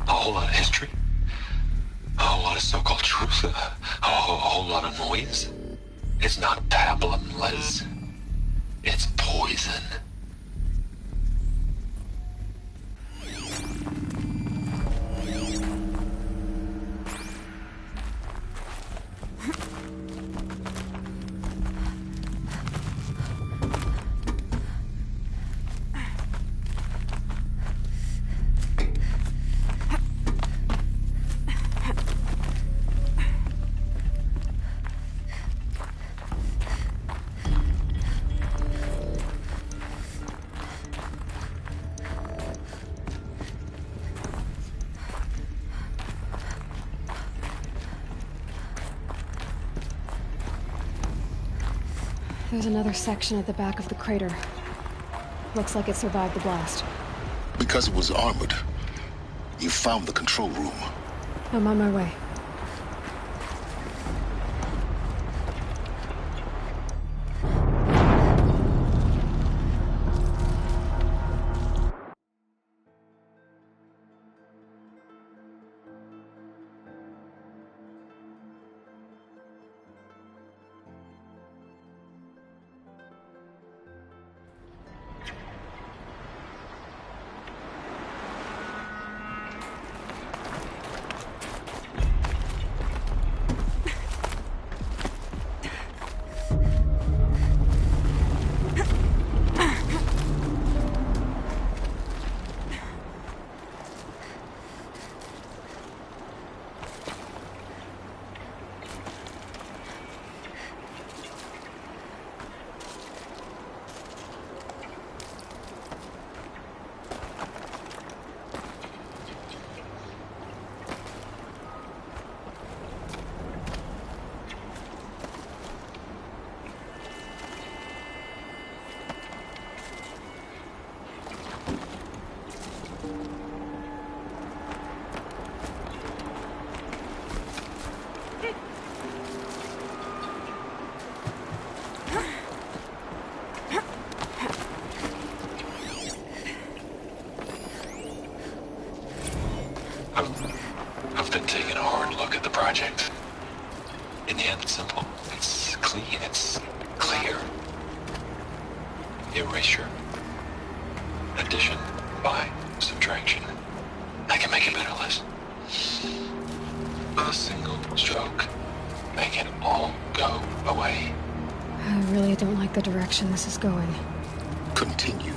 A whole lot of history, a whole lot of so-called truth, a whole lot of noise. It's not pablum, Les. It's poison. There's another section at the back of the crater. Looks like it survived the blast. Because it was armored, you found the control room. I'm on my way. simple. It's clean. It's clear. Erasure. Addition by subtraction. I can make a better list. With a single stroke, make it all go away. I really don't like the direction this is going. Continue.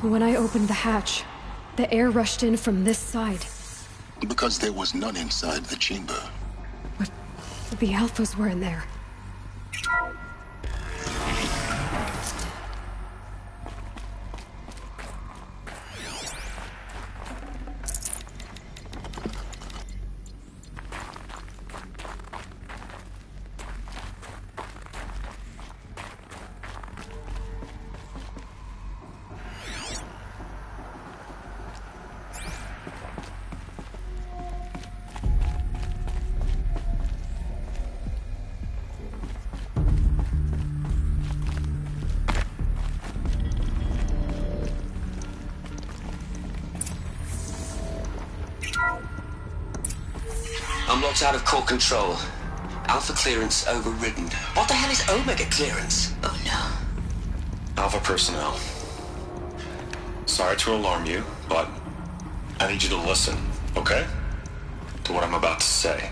When I opened the hatch, the air rushed in from this side. Because there was none inside the chamber. But the Alphas were in there. I'm locked out of core control. Alpha clearance overridden. What the hell is Omega clearance? Oh no. Alpha personnel. Sorry to alarm you, but I need you to listen, okay? To what I'm about to say.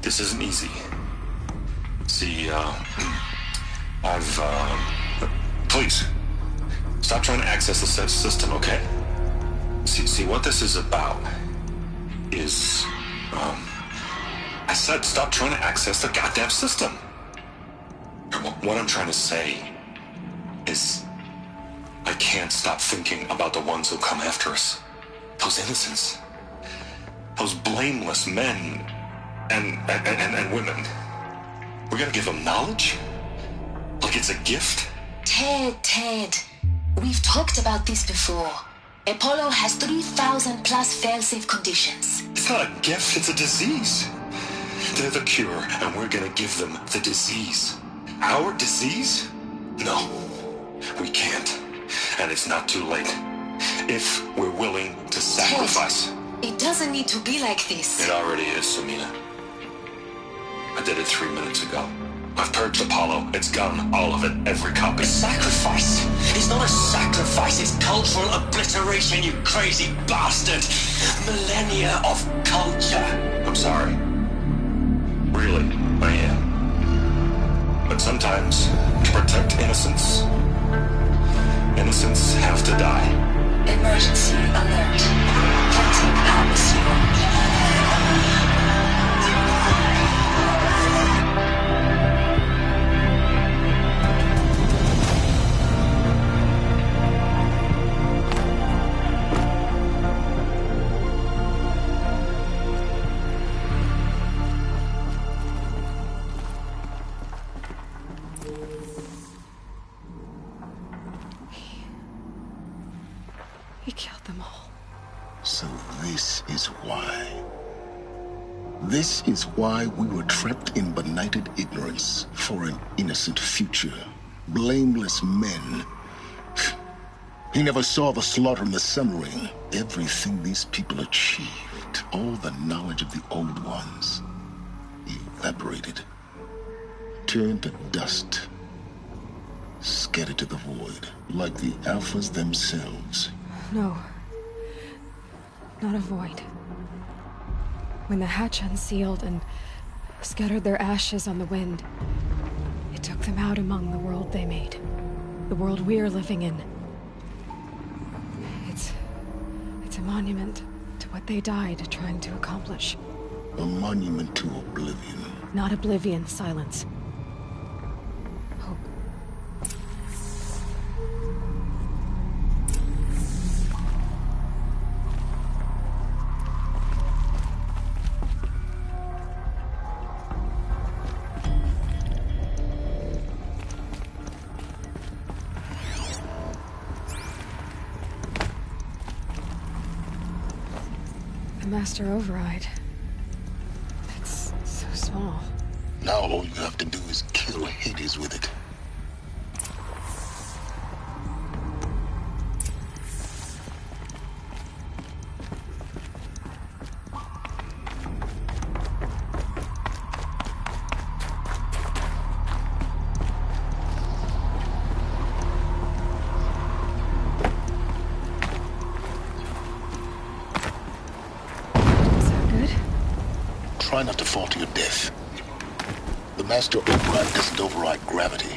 This isn't easy. See, please, stop trying to access the system, okay? See, what this is about is, I said stop trying to access the goddamn system. What I'm trying to say is I can't stop thinking about the ones who come after us. Those innocents. Those blameless men and women. We're gonna give them knowledge? Like it's a gift? Ted. We've talked about this before. Apollo has 3,000 plus fail-safe conditions. It's not a gift, it's a disease. They're the cure, and we're gonna give them the disease. Our disease? No, we can't. And it's not too late. If we're willing to sacrifice. Ted, it doesn't need to be like this. It already is, Samina. I did it 3 minutes ago. I've purged Apollo. It's gone. All of it. Every copy. A sacrifice? It's not a sacrifice. It's cultural obliteration, you crazy bastard. Millennia of culture. I'm sorry. Really, I am. But sometimes, to protect innocence, innocents have to die. Emergency alert. Planting atmosphere. He killed them all. So this is why. This is why we were trapped in benighted ignorance for an innocent future. Blameless men. He never saw the slaughter and the summering. Everything these people achieved, all the knowledge of the old ones, evaporated. Turned to dust. Scattered to the void, like the Alphas themselves. No. Not a void. When the hatch unsealed and scattered their ashes on the wind, it took them out among the world they made. The world we're living in. It's a monument to what they died trying to accomplish. A monument to oblivion. Not oblivion, silence. Hope. Master override. It's so small. Now all you have to do is kill Hades with it. Try not to fall to your death. The Master Override doesn't override gravity.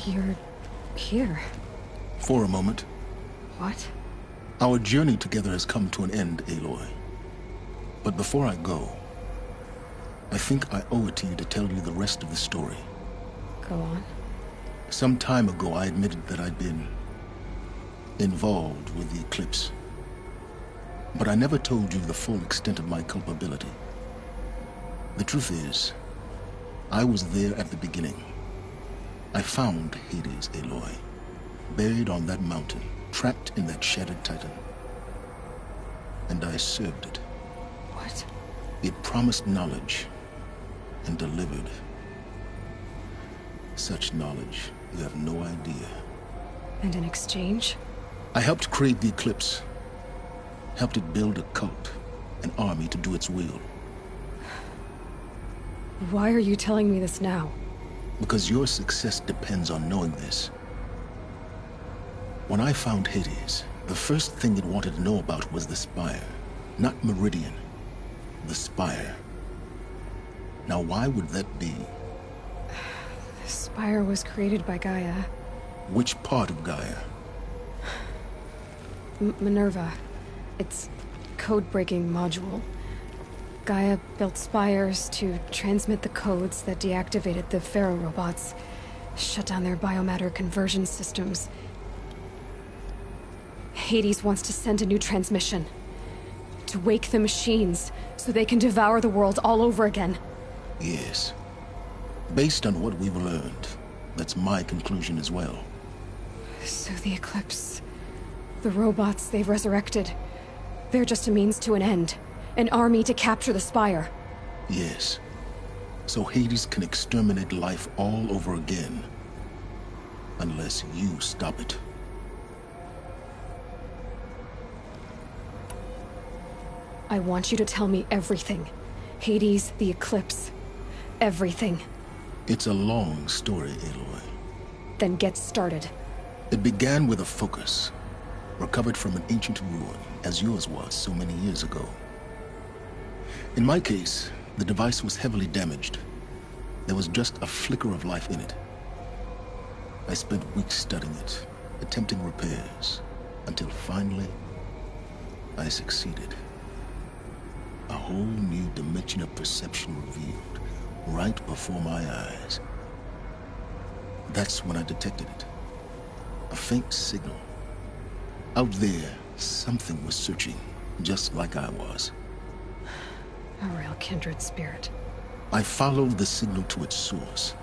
You're here. For a moment. What? Our journey together has come to an end, Aloy. But before I go, I think I owe it to you to tell you the rest of the story. Go on. Some time ago, I admitted that I'd been involved with the eclipse. But I never told you the full extent of my culpability. The truth is, I was there at the beginning. I found Hades, Aloy, buried on that mountain, trapped in that shattered titan. And I served it. What? It promised knowledge and delivered. Such knowledge, you have no idea. And in exchange? I helped create the eclipse. Helped it build a cult, an army to do its will. Why are you telling me this now? Because your success depends on knowing this. When I found Hades, the first thing it wanted to know about was the Spire. Not Meridian. The Spire. Now why would that be? The Spire was created by Gaia. Which part of Gaia? Minerva. It's code-breaking module. Gaia built spires to transmit the codes that deactivated the Pharaoh robots, shut down their biomatter conversion systems. Hades wants to send a new transmission. To wake the machines, so they can devour the world all over again. Yes. Based on what we've learned, that's my conclusion as well. So the Eclipse, the robots they've resurrected, they're just a means to an end. An army to capture the Spire. Yes. So Hades can exterminate life all over again. Unless you stop it. I want you to tell me everything. Hades, the Eclipse, everything. It's a long story, Aloy. Then get started. It began with a focus. Recovered from an ancient ruin, as yours was so many years ago. In my case, the device was heavily damaged. There was just a flicker of life in it. I spent weeks studying it, attempting repairs, until finally, I succeeded. A whole new dimension of perception revealed, right before my eyes. That's when I detected it. A faint signal. Out there, something was searching, just like I was. A real kindred spirit. I followed the signal to its source.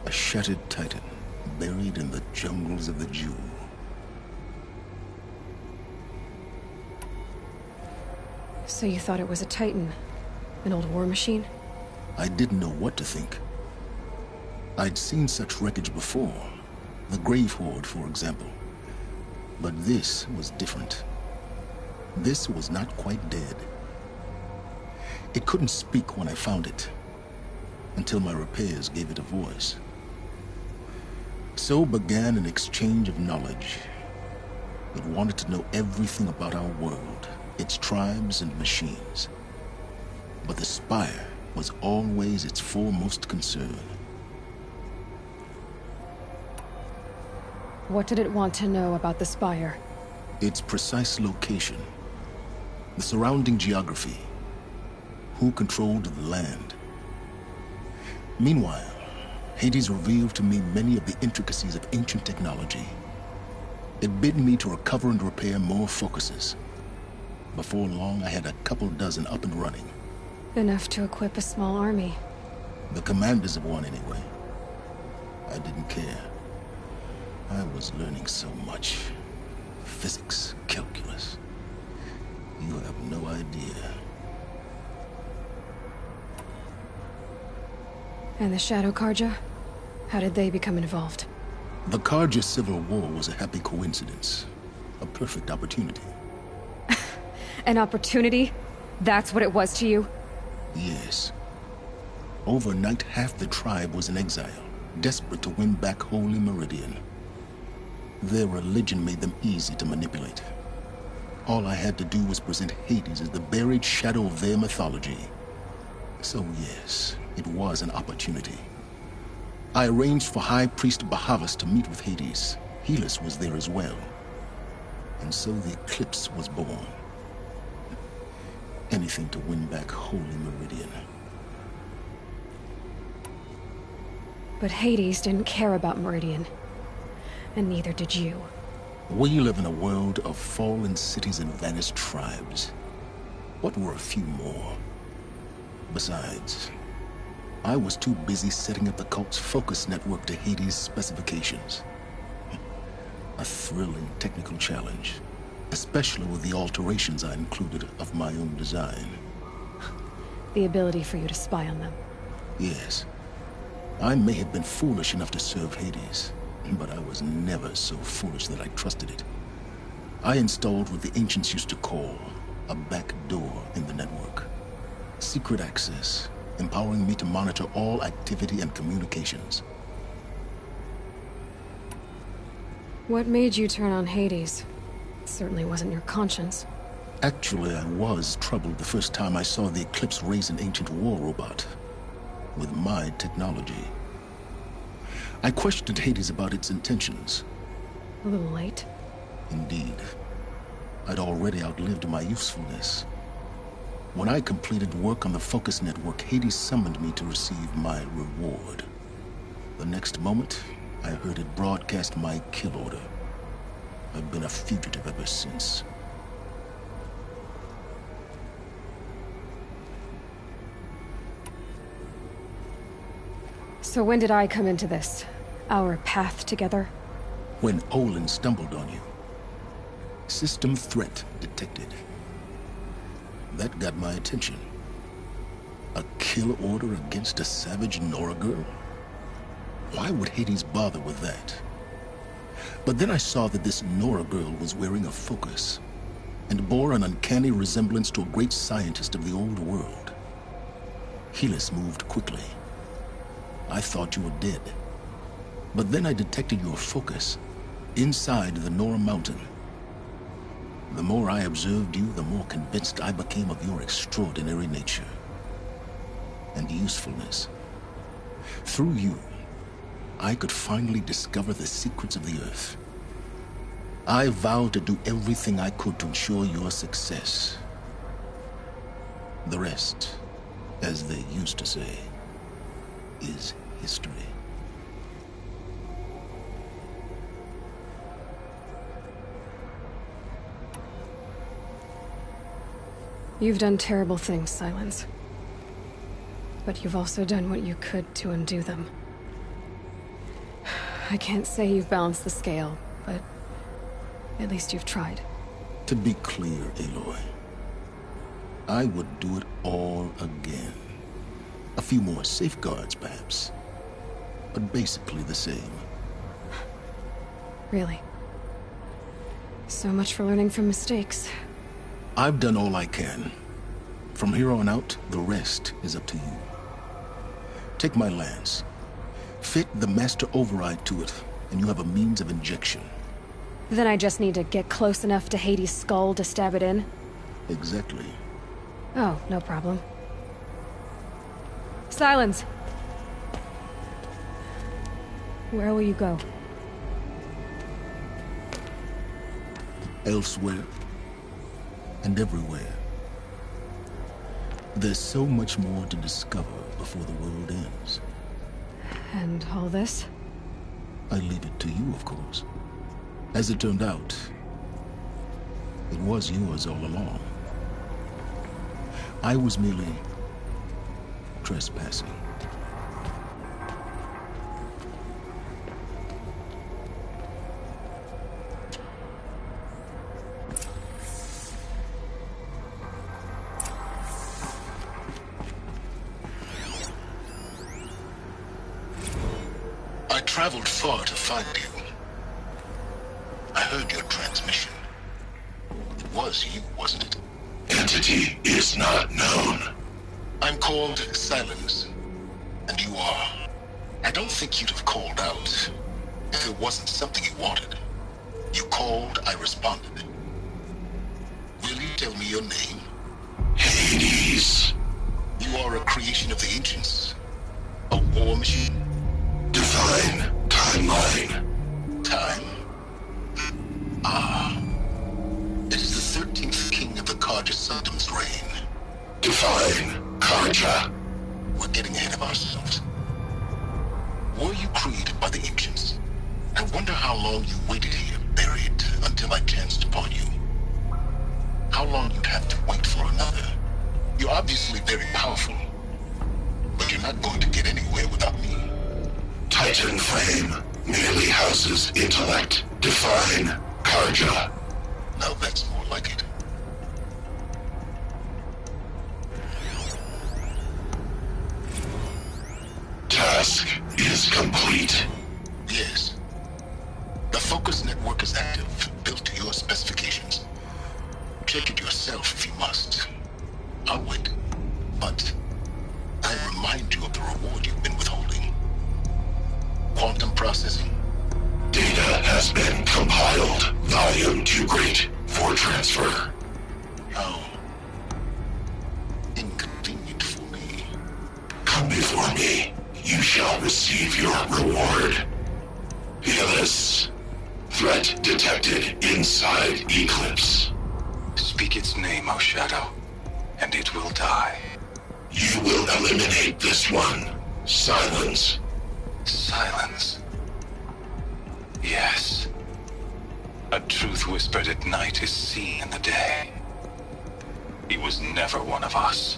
A shattered titan, buried in the jungles of the Jewel. So you thought it was a titan? An old war machine? I didn't know what to think. I'd seen such wreckage before. The Grave Horde, for example. But this was different. This was not quite dead. It couldn't speak when I found it, until my repairs gave it a voice. So began an exchange of knowledge. It wanted to know everything about our world, its tribes and machines. But the Spire was always its foremost concern. What did it want to know about the Spire? Its precise location, the surrounding geography, who controlled the land. Meanwhile, Hades revealed to me many of the intricacies of ancient technology. It bid me to recover and repair more focuses. Before long, I had a couple dozen up and running. Enough to equip a small army. The commanders of one, anyway. I didn't care. I was learning so much. Physics, calculus. You have no idea. And the Shadow Karja? How did they become involved? The Karja Civil War was a happy coincidence. A perfect opportunity. An opportunity? That's what it was to you? Yes. Overnight, half the tribe was in exile, desperate to win back Holy Meridian. Their religion made them easy to manipulate. All I had to do was present Hades as the buried shadow of their mythology. So yes, it was an opportunity. I arranged for High Priest Bahavas to meet with Hades. Helis was there as well. And so the Eclipse was born. Anything to win back Holy Meridian. But Hades didn't care about Meridian. And neither did you. We live in a world of fallen cities and vanished tribes. What were a few more? Besides, I was too busy setting up the cult's focus network to Hades' specifications. A thrilling technical challenge, especially with the alterations I included of my own design. The ability for you to spy on them. Yes. I may have been foolish enough to serve Hades, but I was never so foolish that I trusted it. I installed what the ancients used to call a back door in the network. Secret access, empowering me to monitor all activity and communications. What made you turn on Hades? It certainly wasn't your conscience. Actually, I was troubled the first time I saw the Eclipse raise an ancient war robot. With my technology. I questioned Hades about its intentions. A little late. Indeed. I'd already outlived my usefulness. When I completed work on the Focus Network, Hades summoned me to receive my reward. The next moment, I heard it broadcast my kill order. I've been a fugitive ever since. So when did I come into this? Our path together? When Olin stumbled on you. System threat detected. That got my attention. A kill order against a savage Nora girl? Why would Hades bother with that? But then I saw that this Nora girl was wearing a focus, and bore an uncanny resemblance to a great scientist of the old world. Helis moved quickly. I thought you were dead. But then I detected your focus inside the Nora mountain. The more I observed you, the more convinced I became of your extraordinary nature and usefulness. Through you, I could finally discover the secrets of the Earth. I vowed to do everything I could to ensure your success. The rest, as they used to say, is history. You've done terrible things, Silence. But you've also done what you could to undo them. I can't say you've balanced the scale, but at least you've tried. To be clear, Aloy, I would do it all again. A few more safeguards, perhaps. But basically the same. Really? So much for learning from mistakes. I've done all I can. From here on out, the rest is up to you. Take my lance. Fit the master override to it, and you have a means of injection. Then I just need to get close enough to Hades' skull to stab it in? Exactly. Oh, no problem. Silence! Where will you go? Elsewhere. And everywhere. There's so much more to discover before the world ends. And all this? I leave it to you, of course. As it turned out, it was yours all along. I was merely trespassing. I traveled far to find you. I heard your transmission. It was you, wasn't it? Entity is not known. I'm called Silence, and you are. I don't think you'd have called out if it wasn't something you wanted. You called, I responded. Will you tell me your name? Hades. You are a creation of the ancients? A war machine? Define. Time. Ah. It is the 13th king of the Karja Sanctum's reign. Define. Karja. We're getting ahead of ourselves. Were you created by the ancients? I wonder how long you waited here, buried, until I chanced upon you. How long you'd have to wait for another. You're obviously very powerful, but you're not going to get anywhere without me. Titan Flame merely houses intellect. Define. Karja. Now that's more like it. Task is complete. Yes. The focus network is active, built to your specifications. Check it yourself if you must. I'll wait. But I remind you of the reward you've been withholding. Quantum processing. Data has been compiled. Volume too great for transfer. How inconvenient for me. Come before me. You shall receive your reward. Fearless. Threat detected inside Eclipse. Speak its name, O Shadow, and it will die. You will eliminate this one. Silence. Silence. Yes. A truth whispered at night is seen in the day. He was never one of us.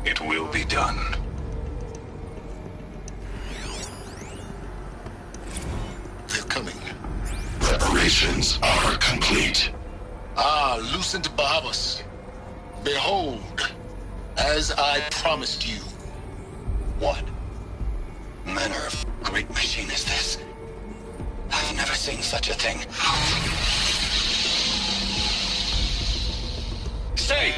It will be done. They're coming. Preparations are complete. Ah, Lucent Bahavas. Behold, as I promised you. What manner of great machine is this? I've never seen such a thing. Stay!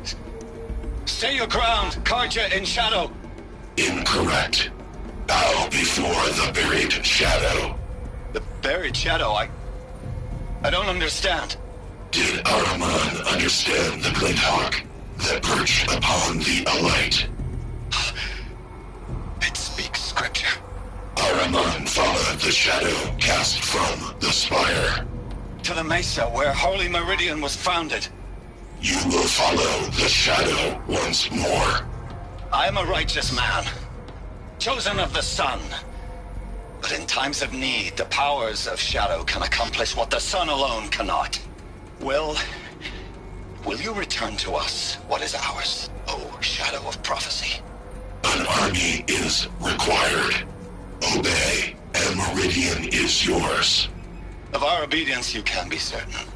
Stay your ground, Karja in Shadow! Incorrect. Bow before the buried shadow. The buried shadow? I don't understand. Did Ahriman understand the glint hawk that perched upon the alight? It speaks scripture. Ahriman followed the shadow cast from the spire. To the mesa where Holy Meridian was founded. You will follow the shadow once more. I am a righteous man, chosen of the sun. But in times of need, the powers of shadow can accomplish what the sun alone cannot. Will you return to us what is ours, O Shadow of Prophecy? An army is required. Obey, and Meridian is yours. Of our obedience you can be certain.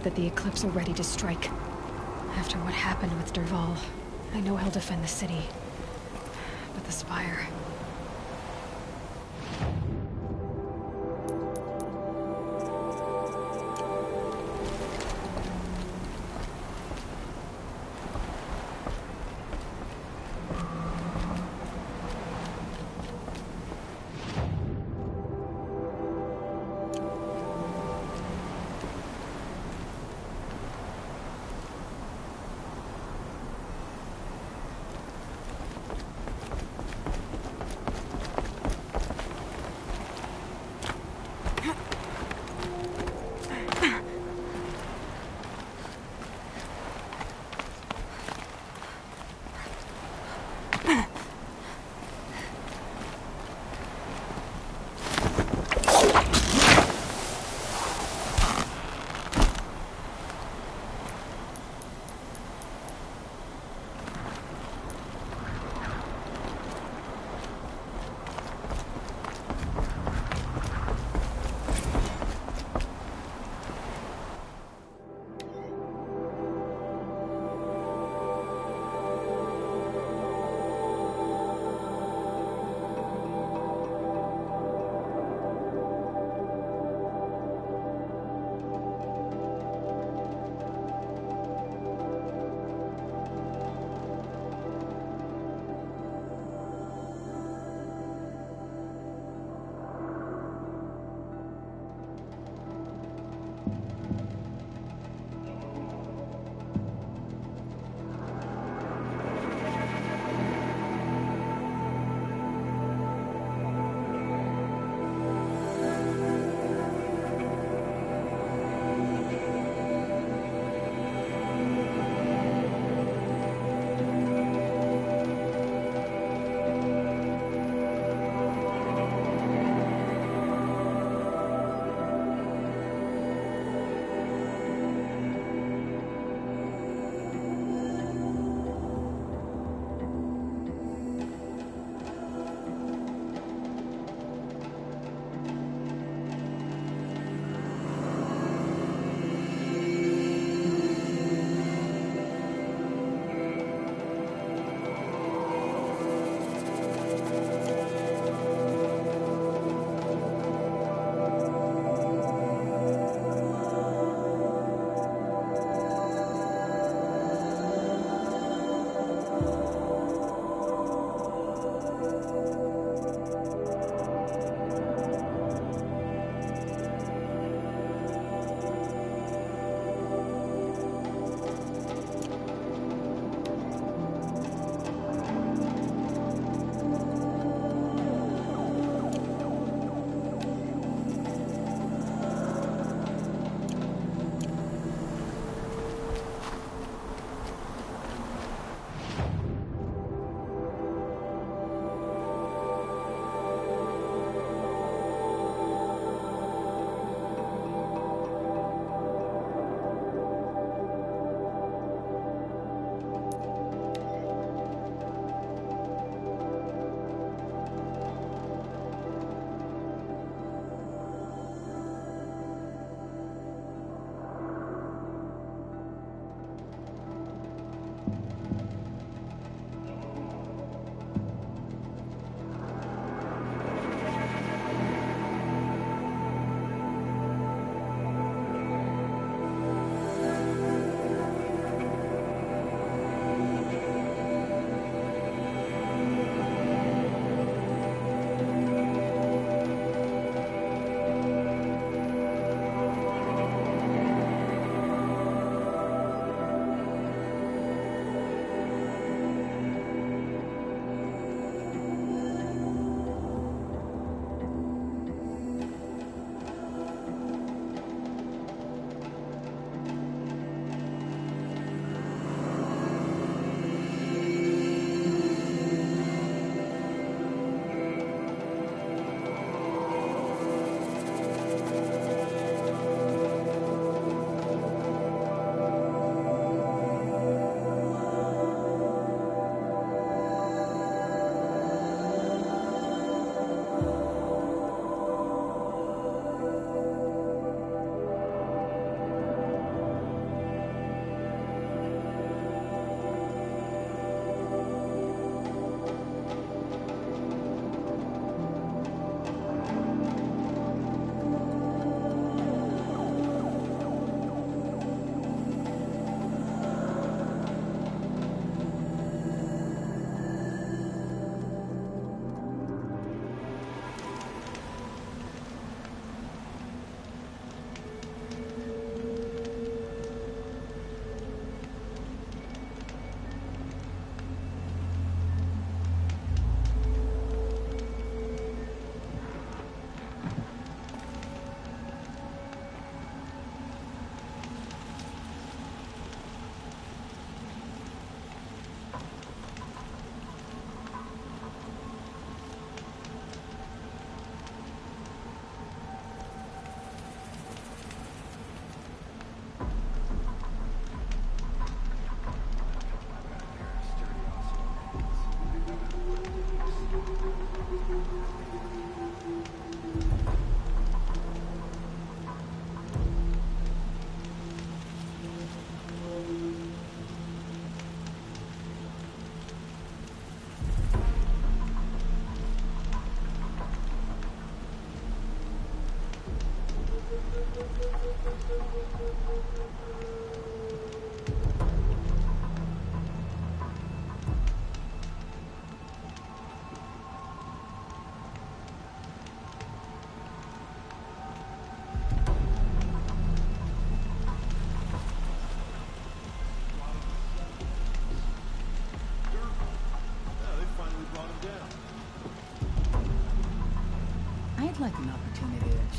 That the Eclipse are ready to strike. After what happened with Dervahl, I know he'll defend the city. But the Spire...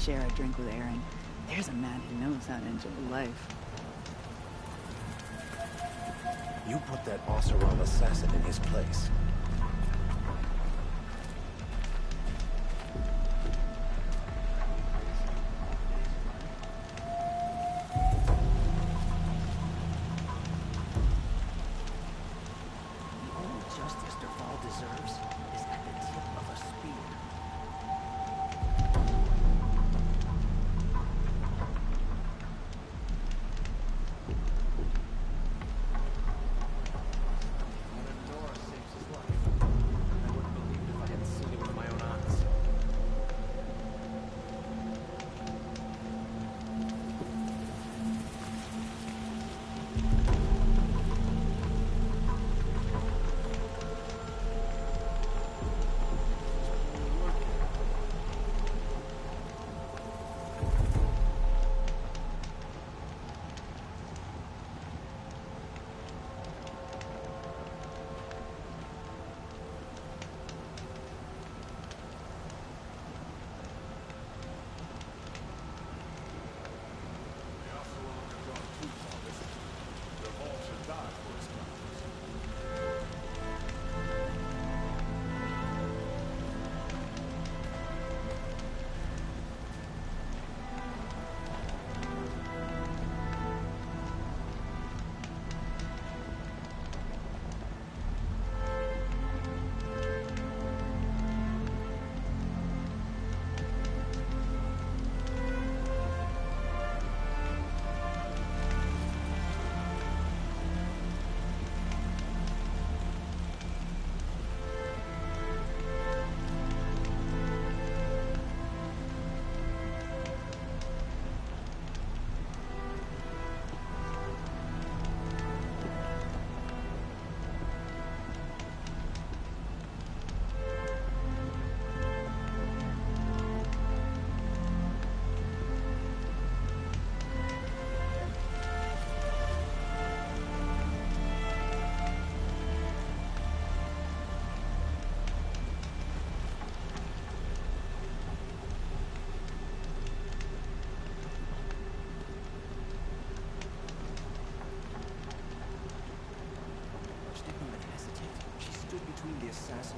share a drink with Aaron. There's a man who knows how to enjoy life. You put that Oseram assassin in his place. The assassin.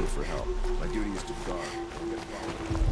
for help. My duty is to guard. Don't get involved.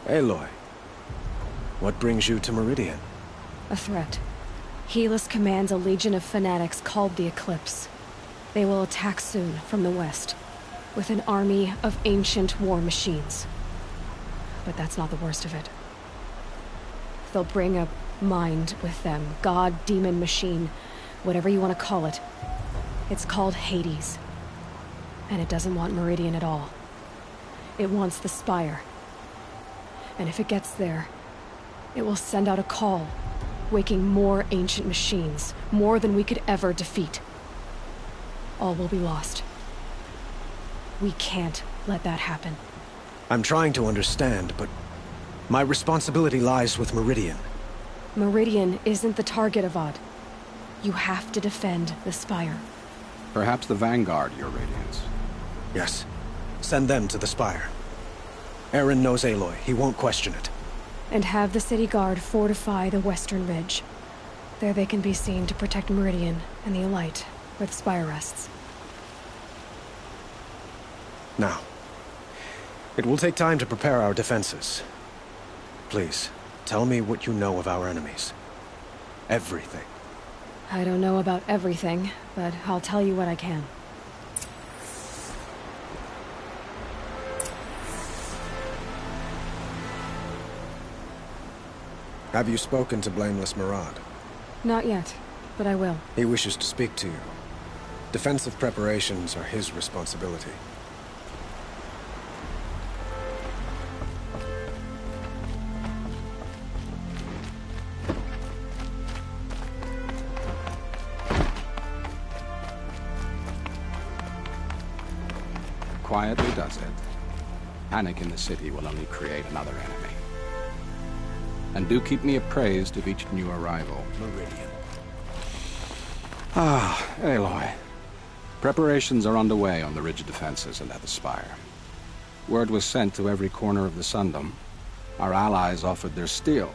Aloy, what brings you to Meridian? A threat. Helis commands a legion of fanatics called the Eclipse. They will attack soon from the west, with an army of ancient war machines. But that's not the worst of it. They'll bring a mind with them, god, demon, machine, whatever you want to call it. It's called Hades. And it doesn't want Meridian at all. It wants the Spire. And if it gets there, it will send out a call, waking more ancient machines, more than we could ever defeat. All will be lost. We can't let that happen. I'm trying to understand, but my responsibility lies with Meridian. Meridian isn't the target, Avad. You have to defend the Spire. Perhaps the Vanguard, Your Radiance. Yes. Send them to the Spire. Aaron knows Aloy. He won't question it. And have the city guard fortify the western ridge. There they can be seen to protect Meridian and the Elite, where the Spire rests. Now, it will take time to prepare our defenses. Please, tell me what you know of our enemies. Everything. I don't know about everything, but I'll tell you what I can. Have you spoken to Blameless Murad? Not yet, but I will. He wishes to speak to you. Defensive preparations are his responsibility. Quietly does it. Panic in the city will only create another enemy. And do keep me appraised of each new arrival. Meridian. Ah, Aloy. Preparations are underway on the ridge defenses and at the Spire. Word was sent to every corner of the Sundom. Our allies offered their steel.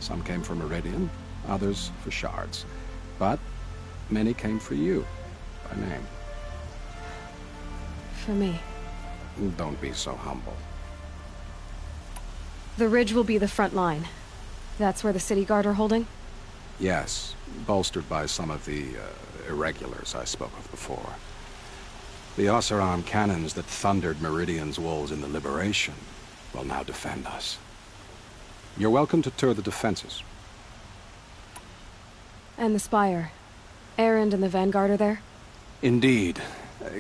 Some came for Meridian, others for shards. But many came for you, by name. For me. Don't be so humble. The ridge will be the front line. That's where the city guard are holding? Yes, bolstered by some of the irregulars I spoke of before. The Oseram cannons that thundered Meridian's walls in the Liberation will now defend us. You're welcome to tour the defenses. And the Spire. Erend and the Vanguard are there? Indeed.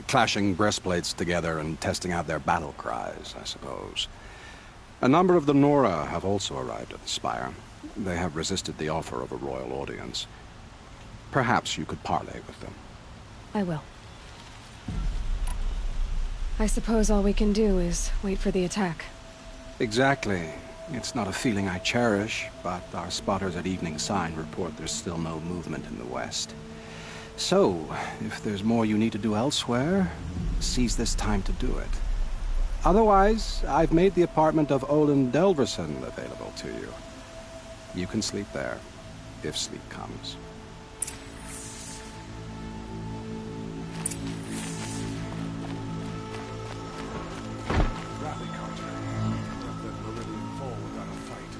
Clashing breastplates together and testing out their battle cries, I suppose. A number of the Nora have also arrived at the Spire. They have resisted the offer of a royal audience. Perhaps you could parley with them. I will. I suppose all we can do is wait for the attack. Exactly. It's not a feeling I cherish, but our spotters at Evening Sign report there's still no movement in the west. So, if there's more you need to do elsewhere, seize this time to do it. Otherwise, I've made the apartment of Olin Delverson available to you. You can sleep there, if sleep comes. Rally, Carter. Don't let Meridian fall without a fight.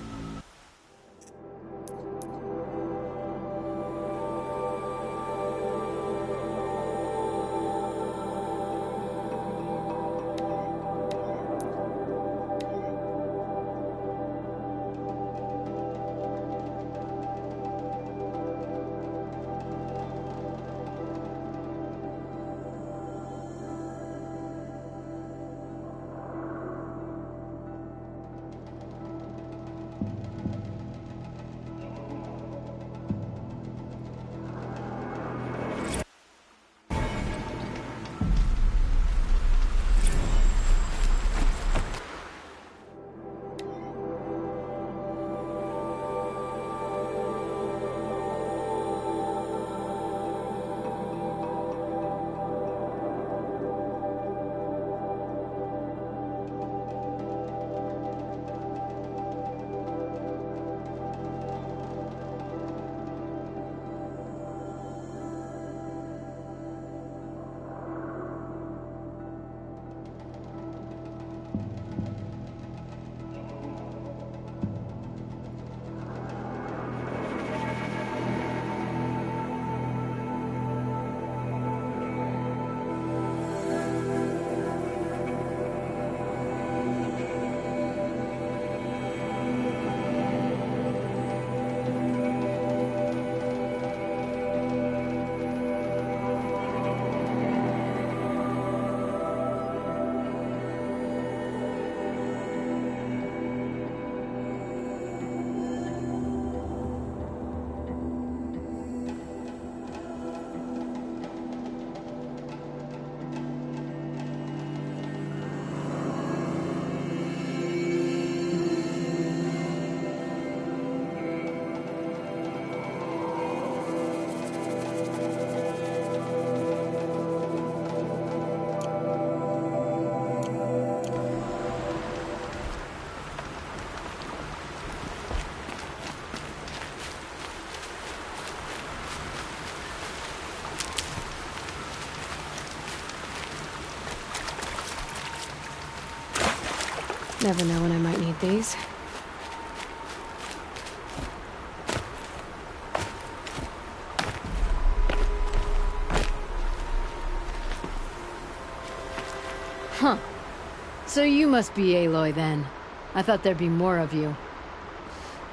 Never know when I might need these. Huh. So you must be Aloy then. I thought there'd be more of you.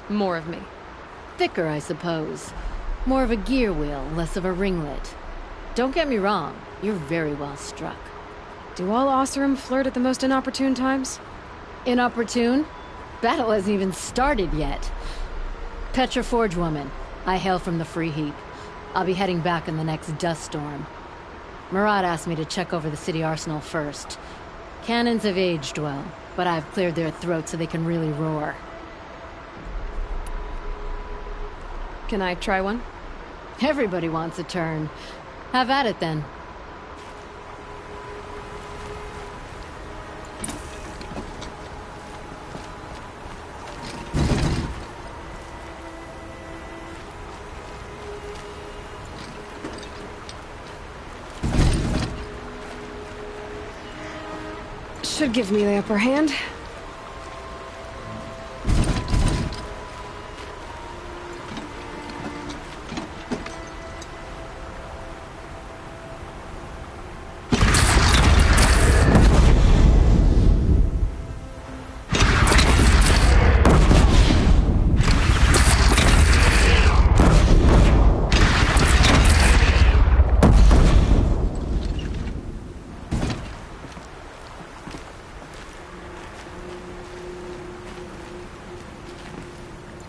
More of me. Thicker, I suppose. More of a gear wheel, less of a ringlet. Don't get me wrong, you're very well struck. Do all Oseram flirt at the most inopportune times? Inopportune? Battle hasn't even started yet. Petra Forge woman. I hail from the Free Heap. I'll be heading back in the next dust storm. Murad asked me to check over the city arsenal first. Cannons have aged well, but I've cleared their throats so they can really roar. Can I try one? Everybody wants a turn. Have at it then. Should give me the upper hand.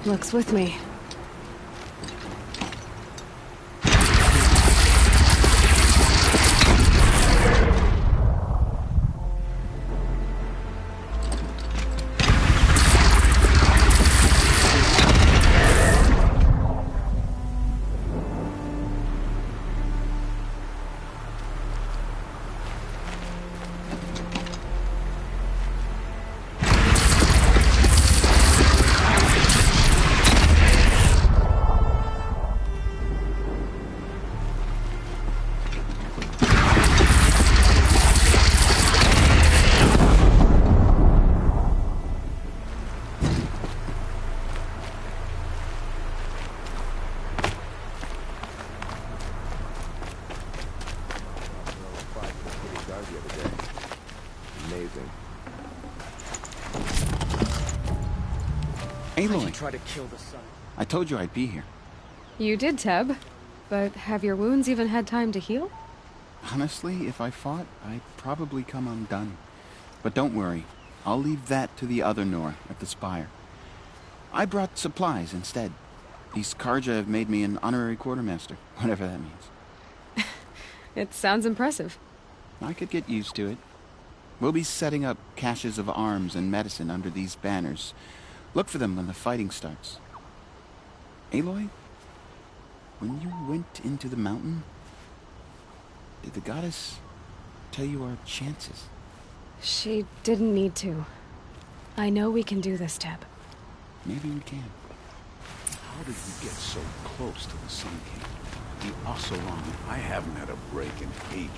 Looks with me. Aloy, Try to kill the sun. I told you I'd be here. You did, Teb. But have your wounds even had time to heal? Honestly, if I fought, I'd probably come undone. But don't worry, I'll leave that to the other Nor at the Spire. I brought supplies instead. These Karja have made me an honorary quartermaster, whatever that means. It sounds impressive. I could get used to it. We'll be setting up caches of arms and medicine under these banners. Look for them when the fighting starts. Aloy, when you went into the mountain, did the goddess tell you our chances? She didn't need to. I know we can do this, Teb. Maybe we can. How did we get so close to the Sun King? The Oseram. I haven't had a break in ages.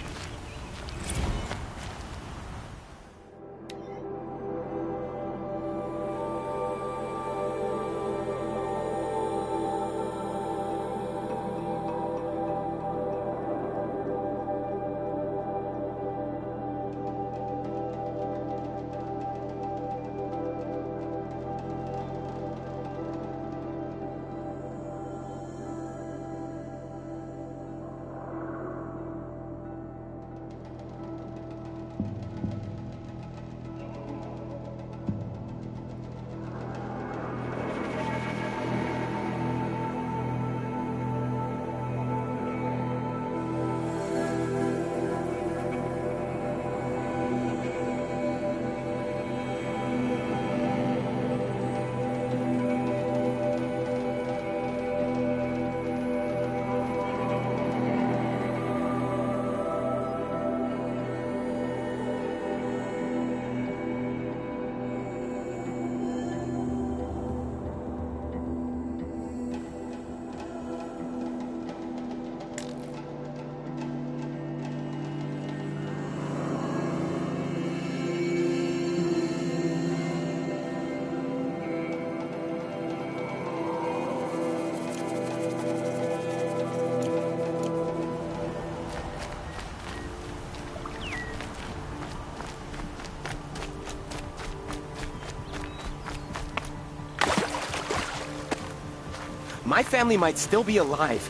My family might still be alive,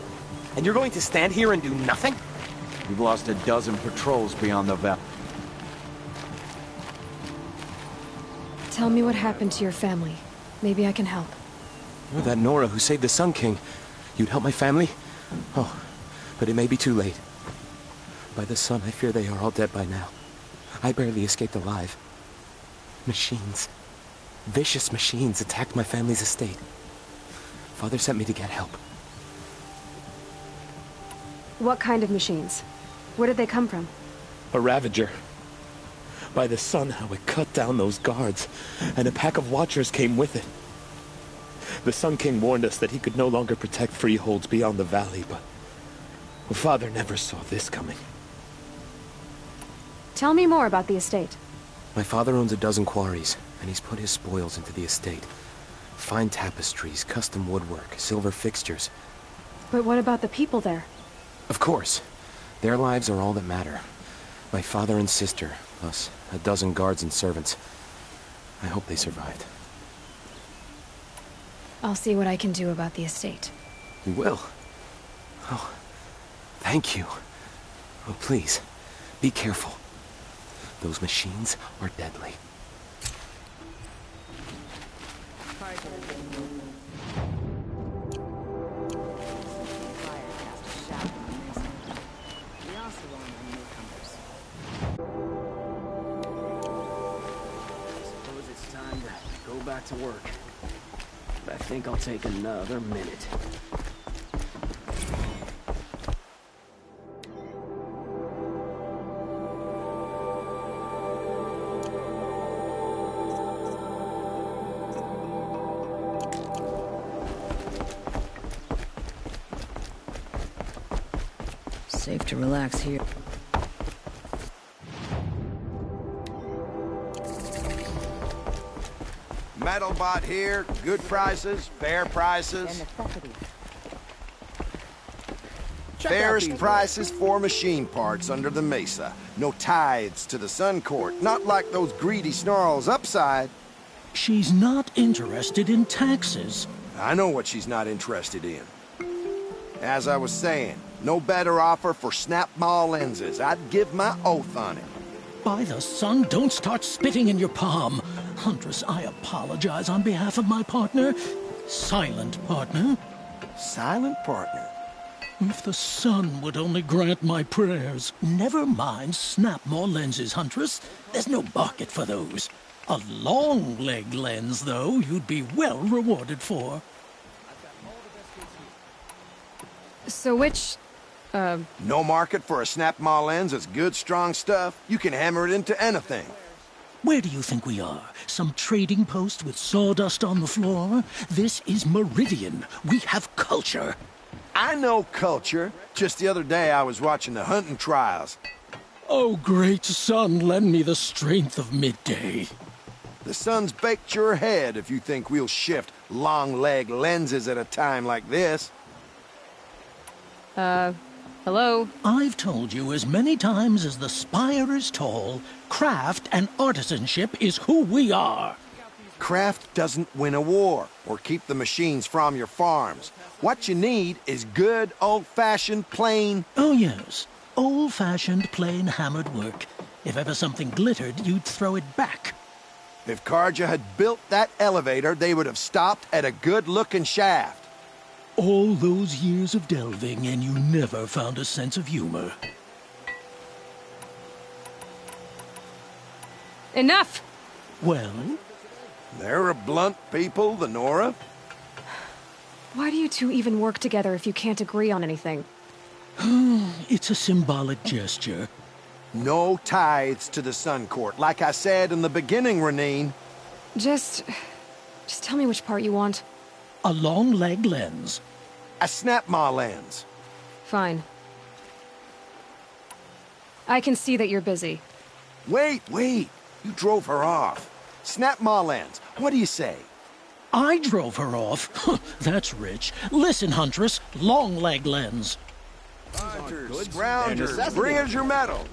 and you're going to stand here and do nothing? We've lost a dozen patrols beyond the valley. Tell me what happened to your family. Maybe I can help. You're that Nora who saved the Sun King. You'd help my family? Oh, but it may be too late. By the sun, I fear they are all dead by now. I barely escaped alive. Machines. Vicious machines attacked my family's estate. Father sent me to get help. What kind of machines? Where did they come from? A Ravager. By the sun, how it cut down those guards, and a pack of watchers came with it. The Sun King warned us that he could no longer protect freeholds beyond the valley, but Father never saw this coming. Tell me more about the estate. My father owns a dozen quarries, and he's put his spoils into the estate. Fine tapestries, custom woodwork, silver fixtures. But what about the people there? Of course. Their lives are all that matter. My father and sister, plus a dozen guards and servants. I hope they survived. I'll see what I can do about the estate. You will? Oh, thank you. Oh, please, be careful. Those machines are deadly. Suppose it's time to go back to work. But I think I'll take another minute. Safe to relax here. Metalbot here, good prices, fair prices. Fairest prices for machine parts under the mesa. No tithes to the Sun Court, not like those greedy snarls upside. She's not interested in taxes. I know what she's not interested in. As I was saying, no better offer for snap maw lenses. I'd give my oath on it. By the sun, don't start spitting in your palm. Huntress, I apologize on behalf of my partner. Silent partner. Silent partner? If the sun would only grant my prayers. Never mind snap maw lenses, Huntress. There's no market for those. A long leg lens, though, you'd be well rewarded for. So which, No market for a snap maw lens is good, strong stuff. You can hammer it into anything. Where do you think we are? Some trading post with sawdust on the floor? This is Meridian. We have culture. I know culture. Just the other day I was watching the hunting trials. Oh, great sun, lend me the strength of midday. The sun's baked your head if you think we'll shift long leg lenses at a time like this. Hello? I've told you as many times as the spire is tall, craft and artisanship is who we are. Craft doesn't win a war or keep the machines from your farms. What you need is good, old-fashioned, plain... Oh, yes. Old-fashioned, plain hammered work. If ever something glittered, you'd throw it back. If Karja had built that elevator, they would have stopped at a good-looking shaft. All those years of delving, and you never found a sense of humor. Enough! Well? They're a blunt people, the Nora. Why do you two even work together if you can't agree on anything? It's a symbolic gesture. No tithes to the Sun Court, like I said in the beginning, Renine. Just tell me which part you want. A long leg lens. A snap maw lens. Fine. I can see that you're busy. Wait. You drove her off. Snap maw lens. What do you say? I drove her off? That's rich. Listen, Huntress. Long leg lens. Hunters, scroungers, bring us your metal.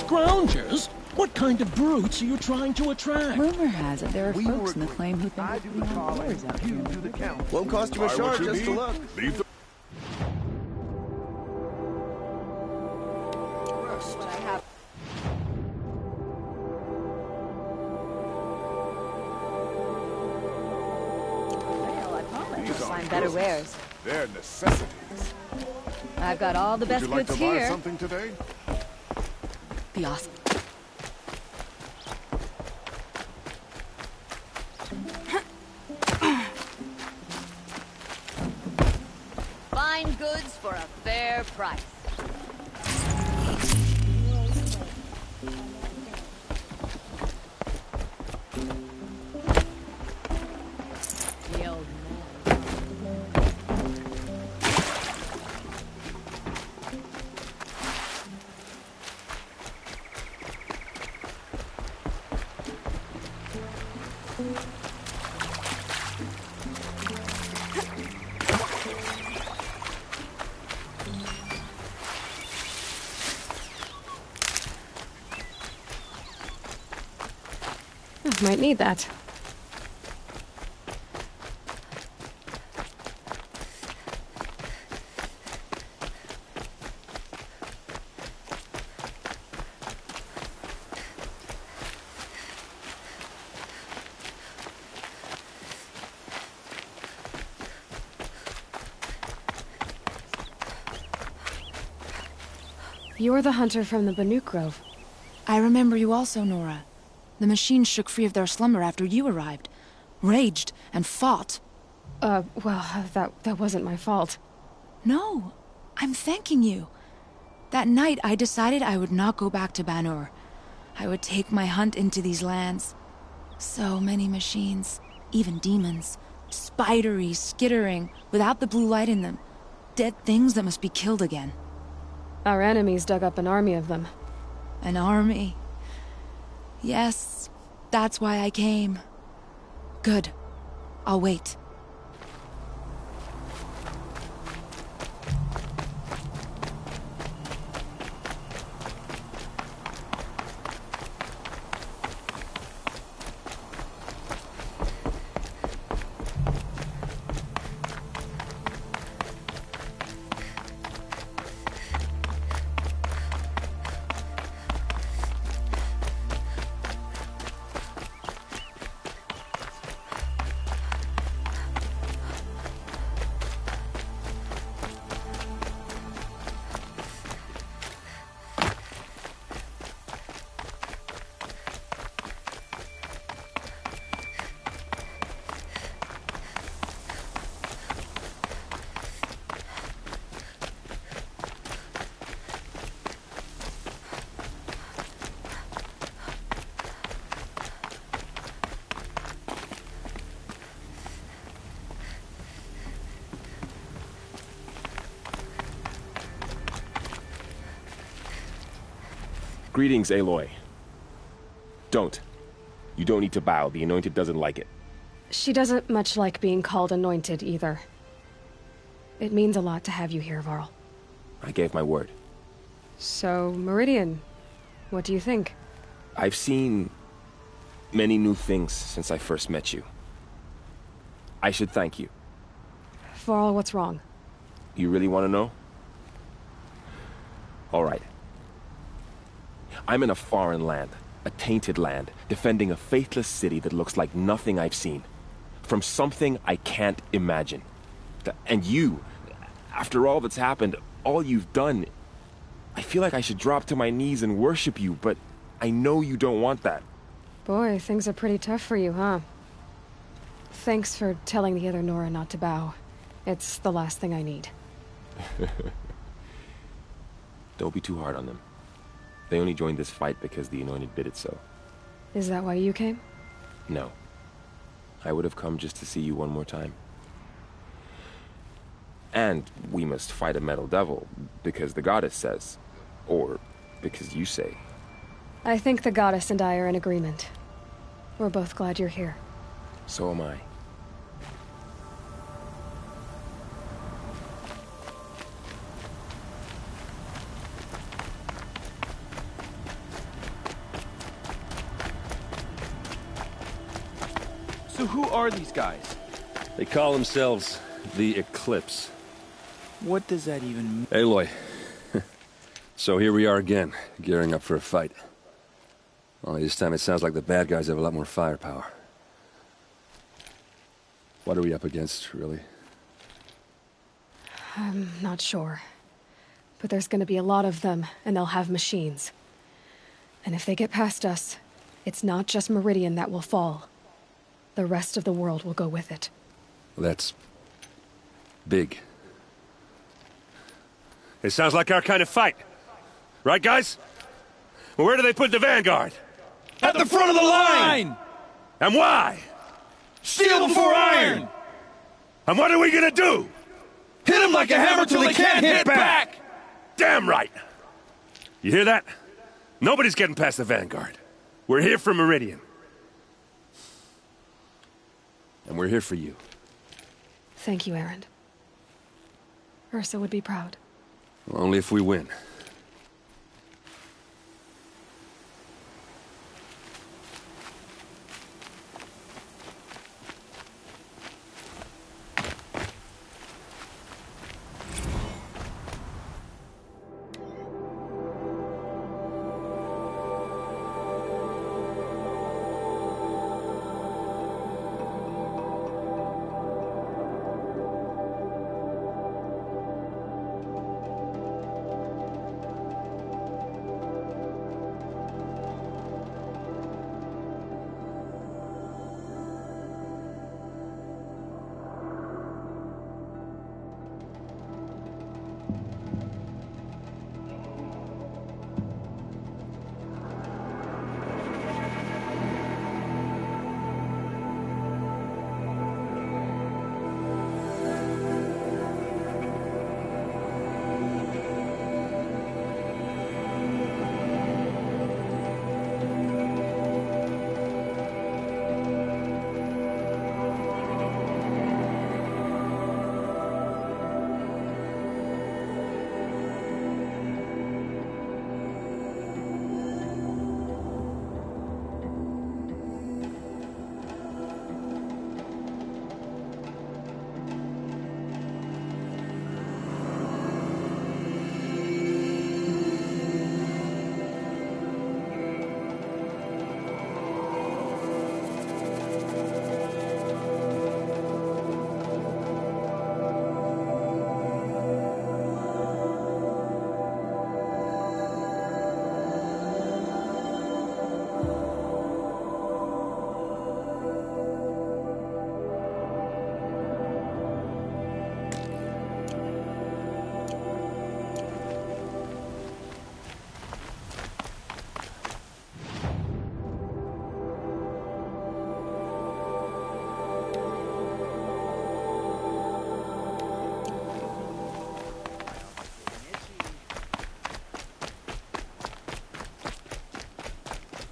scroungers? What kind of brutes are you trying to attract? Rumor has it there are folks in the claim who think we have wars out here. Won't cost you a short just to look. Find better wares. They're necessities. I've got all the best Would you like goods to buy here. something today? The awesome. Fine goods for a fair price. The old Might need that. You're the hunter from the Banuk Grove. I remember you also, Nora. The machines shook free of their slumber after you arrived. Raged and fought. Well, that wasn't my fault. No, I'm thanking you. That night I decided I would not go back to Banur. I would take my hunt into these lands. So many machines, even demons. Spidery, skittering, without the blue light in them. Dead things that must be killed again. Our enemies dug up an army of them. An army? Yes, that's why I came. Good. I'll wait. Greetings, Aloy. Don't. You don't need to bow. The Anointed doesn't like it. She doesn't much like being called Anointed, either. It means a lot to have you here, Varl. I gave my word. So, Meridian, what do you think? I've seen many new things since I first met you. I should thank you. Varl, what's wrong? You really want to know? All right. I'm in a foreign land, a tainted land, defending a faithless city that looks like nothing I've seen. From something I can't imagine. And you, after all that's happened, all you've done, I feel like I should drop to my knees and worship you, but I know you don't want that. Boy, things are pretty tough for you, huh? Thanks for telling the other Nora not to bow. It's the last thing I need. Don't be too hard on them. They only joined this fight because the Anointed bid it so. Is that why you came? No. I would have come just to see you one more time. And we must fight a metal devil, because the goddess says. Or because you say. I think the goddess and I are in agreement. We're both glad you're here. So am I. So who are these guys? They call themselves the Eclipse. What does that even mean? Aloy. So here we are again, gearing up for a fight. Only this time it sounds like the bad guys have a lot more firepower. What are we up against, really? I'm not sure. But there's gonna be a lot of them, and they'll have machines. And if they get past us, it's not just Meridian that will fall. The rest of the world will go with it. That's big. It sounds like our kind of fight. Right, guys? Well, where do they put the Vanguard? At the front of the line! And why? Steel before iron! And what are we gonna do? Hit them like a hammer till they can't hit back! Damn right! You hear that? Nobody's getting past the Vanguard. We're here for Meridian. And we're here for you. Thank you, Erend. Ursa would be proud. Well, only if we win.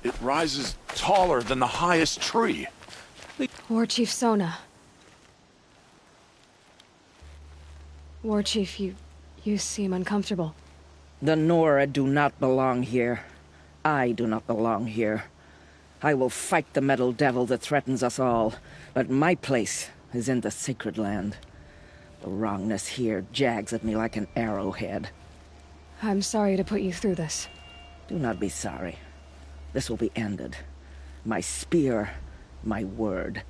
It rises taller than the highest tree. War Chief Sona. War Chief, you seem uncomfortable. The Nora do not belong here. I do not belong here. I will fight the metal devil that threatens us all, but my place is in the sacred land. The wrongness here jags at me like an arrowhead. I'm sorry to put you through this. Do not be sorry. This will be ended. My spear, my word.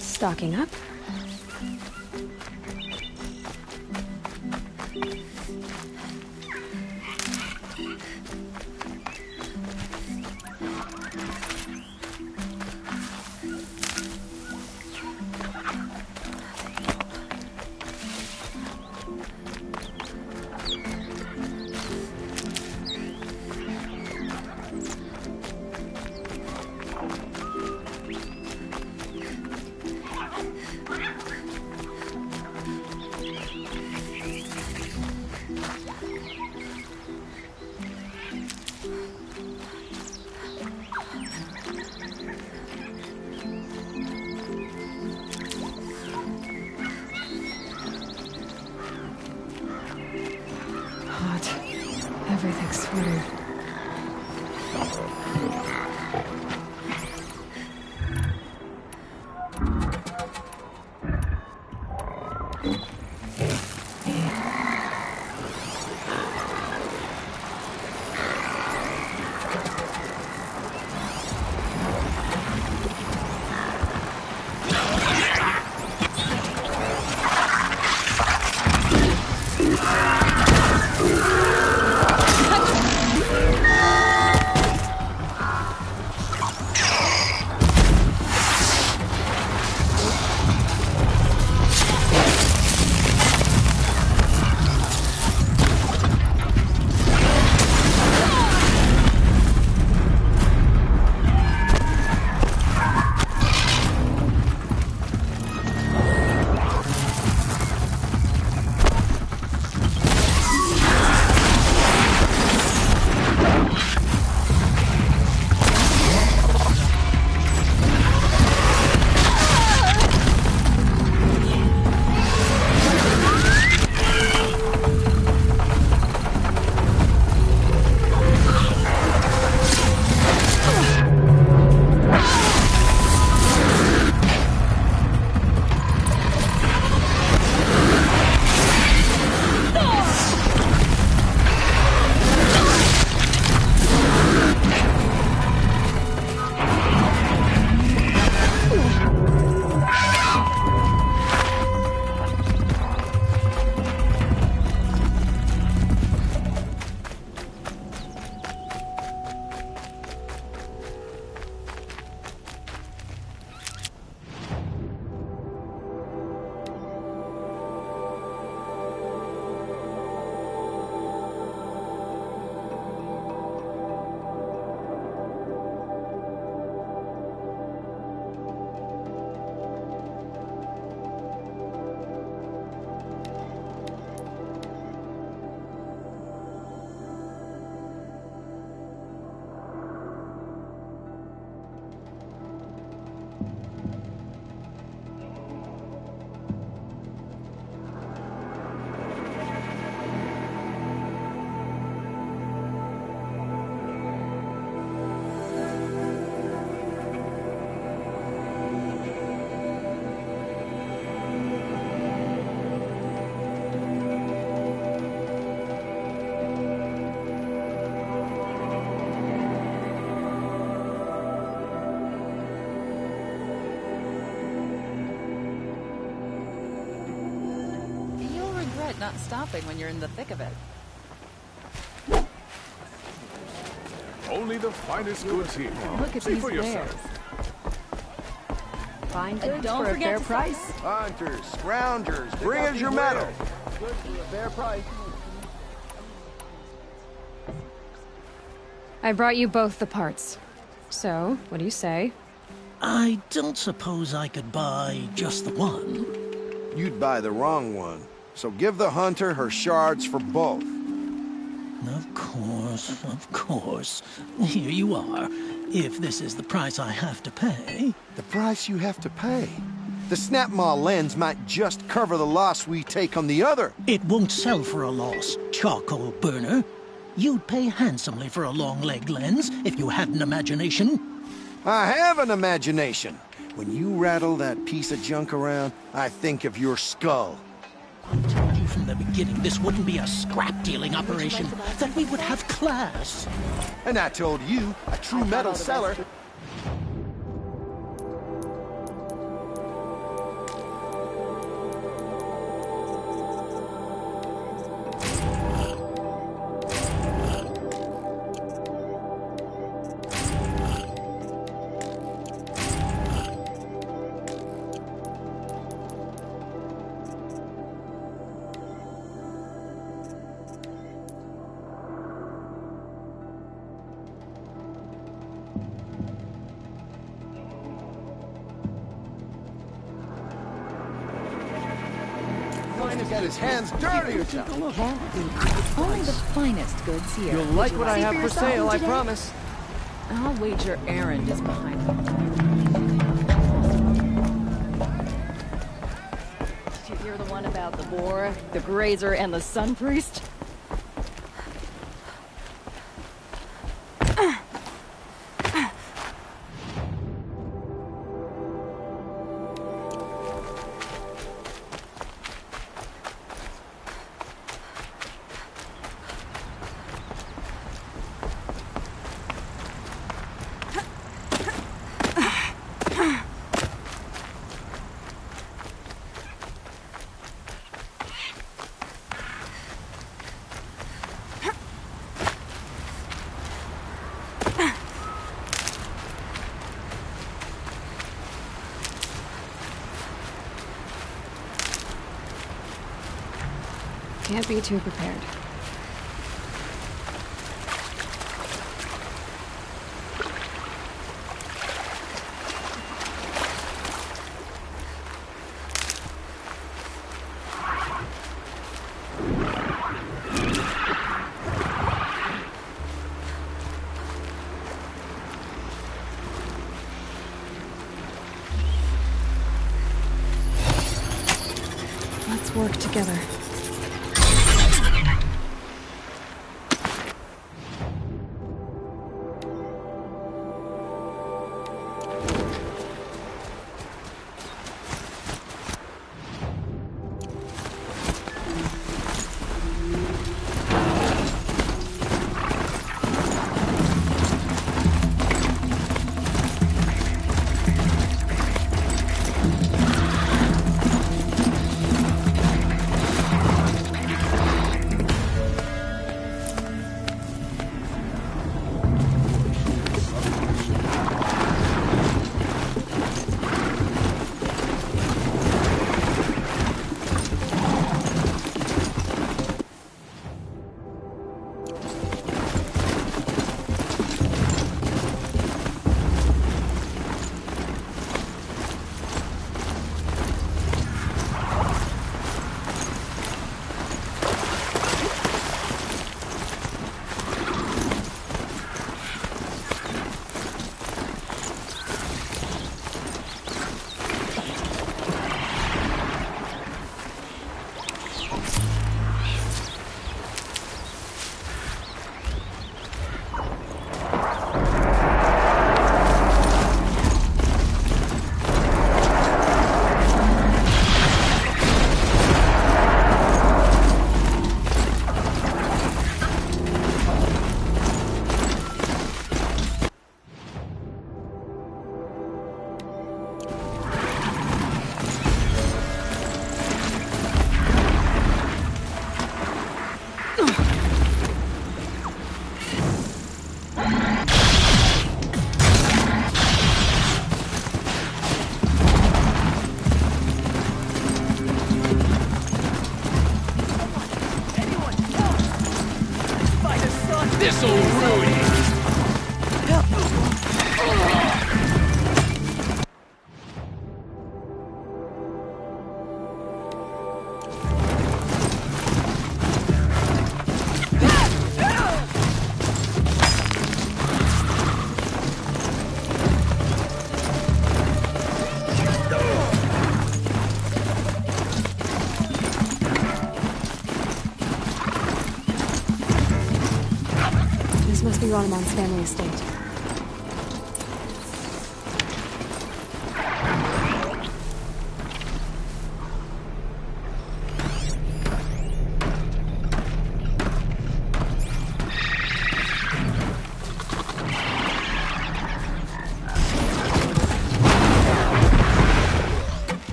Stocking up. Everything's sweating. Not stopping when you're in the thick of it. Only the finest goods here. Look at See these for wares. yourself. Fine goods Don't for a forget fair to price. Hunters, scroungers, bring us your metal. Good for a fair price. I brought you both the parts. So, what do you say? I don't suppose I could buy just the one. You'd buy the wrong one. So give the hunter her shards for both. Of course. Here you are. If this is the price I have to pay. The price you have to pay? The Snapmaw lens might just cover the loss we take on the other. It won't sell for a loss, charcoal burner. You'd pay handsomely for a long-leg lens if you had an imagination. I have an imagination. When you rattle that piece of junk around, I think of your skull. I told you from from the beginning this wouldn't be a scrap-dealing operation, that we would have class. And I told you, a true metal seller. Get his hands dirty. Only the finest goods here. You'll like what I have for sale, I promise. I'll wager Aaron is behind me. Did you hear the one about the boar, the grazer, and the sun priest? Can't be too prepared. Let's work together. This'll ruin you. Must be Ronamon's family estate.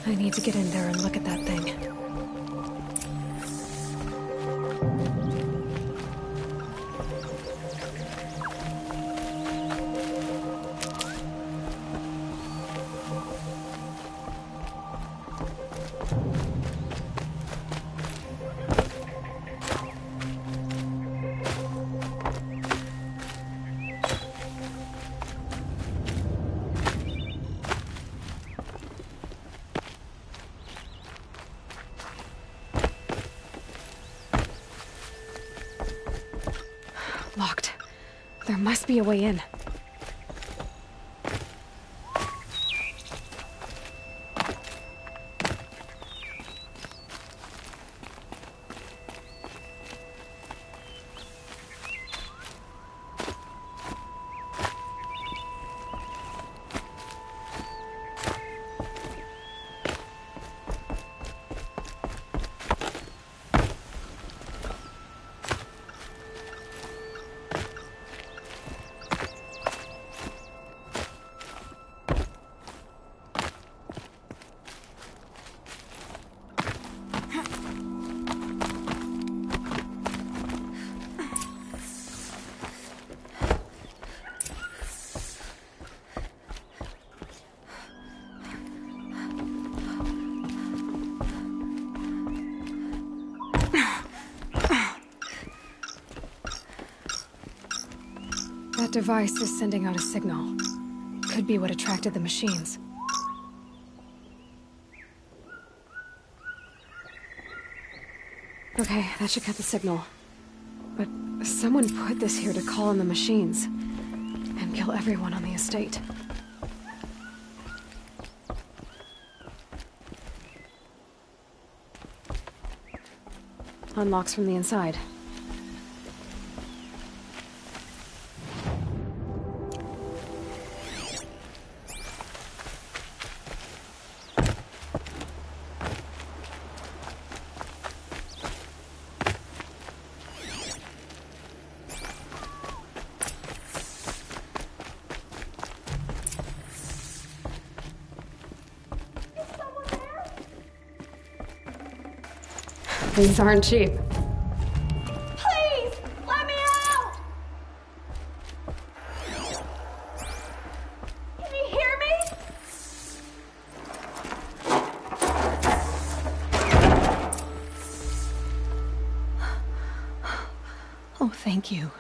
I need to get in there and look at that thing. Locked. There must be a way in. That device is sending out a signal. Could be what attracted the machines. Okay, that should cut the signal. But someone put this here to call in the machines and kill everyone on the estate. Unlocks from the inside. These aren't cheap. Please, let me out! Can you hear me? Oh, thank you.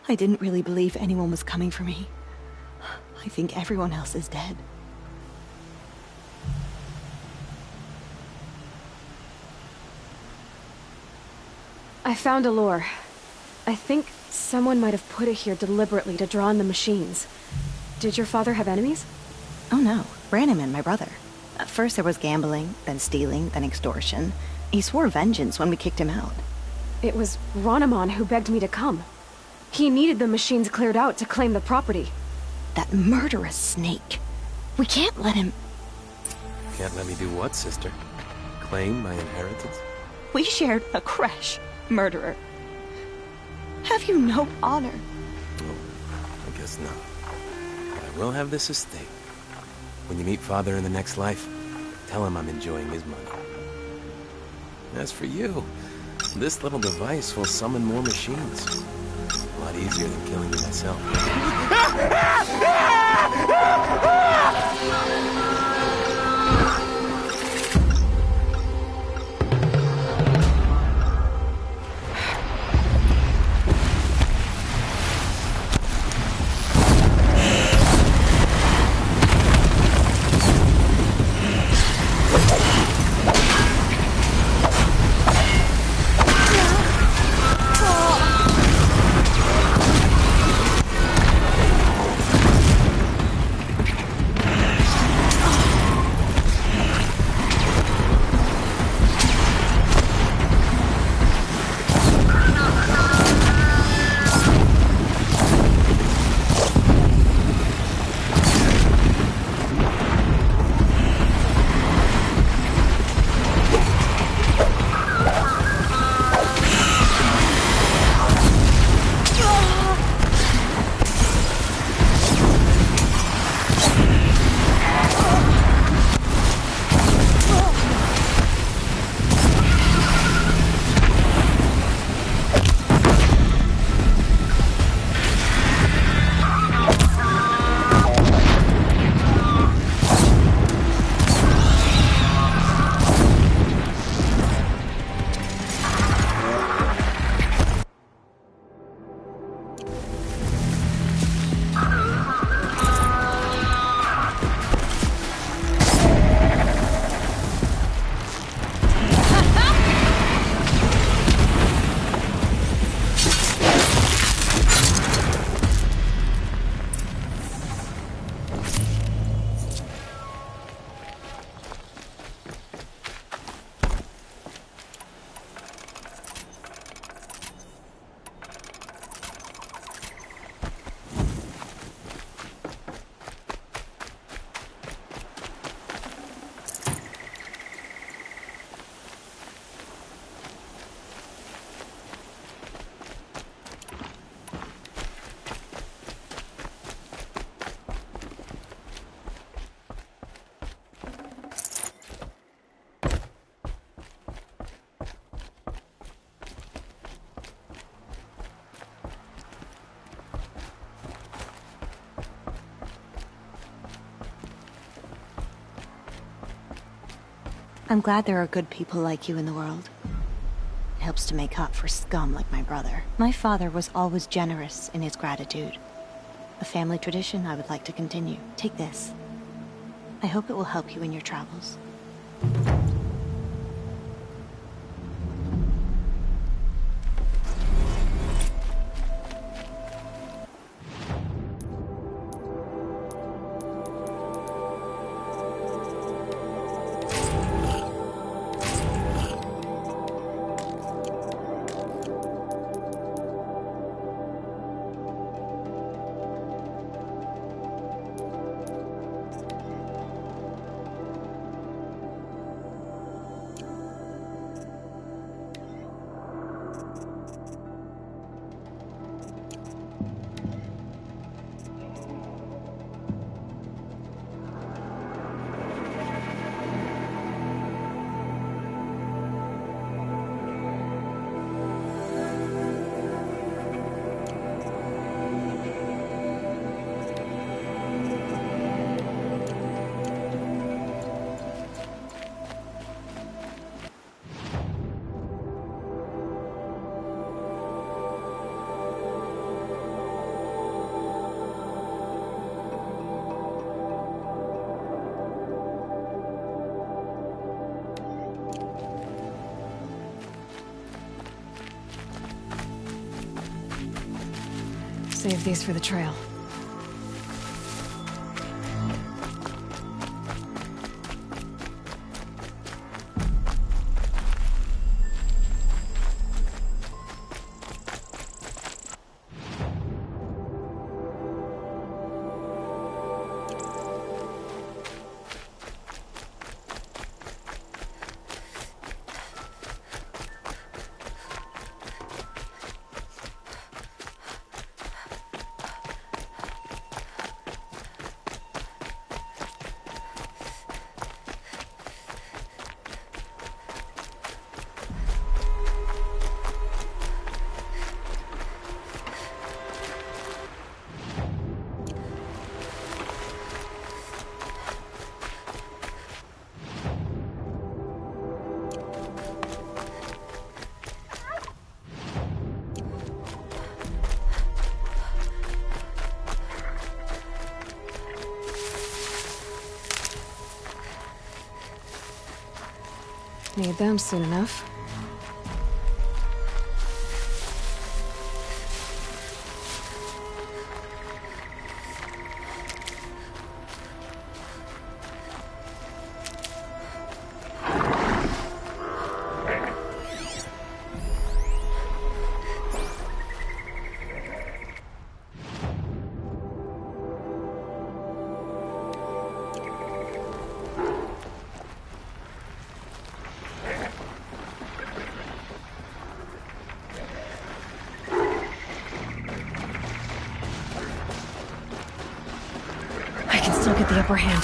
I didn't really believe anyone was coming for me. I think everyone else is dead. I found a lure. I think someone might have put it here deliberately to draw in the machines. Did your father have enemies? Oh no, Branham and my brother. At first there was gambling, then stealing, then extortion. He swore vengeance when we kicked him out. It was Ronamon who begged me to come. He needed the machines cleared out to claim the property. That murderous snake. We can't let him... Can't let me do what, sister? Claim my inheritance? We shared a creche, murderer. Have you no honor? Oh, I guess not. But I will have this estate. When you meet Father in the next life, tell him I'm enjoying his money. As for you, this little device will summon more machines. A lot easier than killing you myself. I'm glad there are good people like you in the world. It helps to make up for scum like my brother. My father was always generous in his gratitude. A family tradition I would like to continue. Take this. I hope it will help you in your travels. Save these for the trail. Need them soon enough. Still get the upper hand.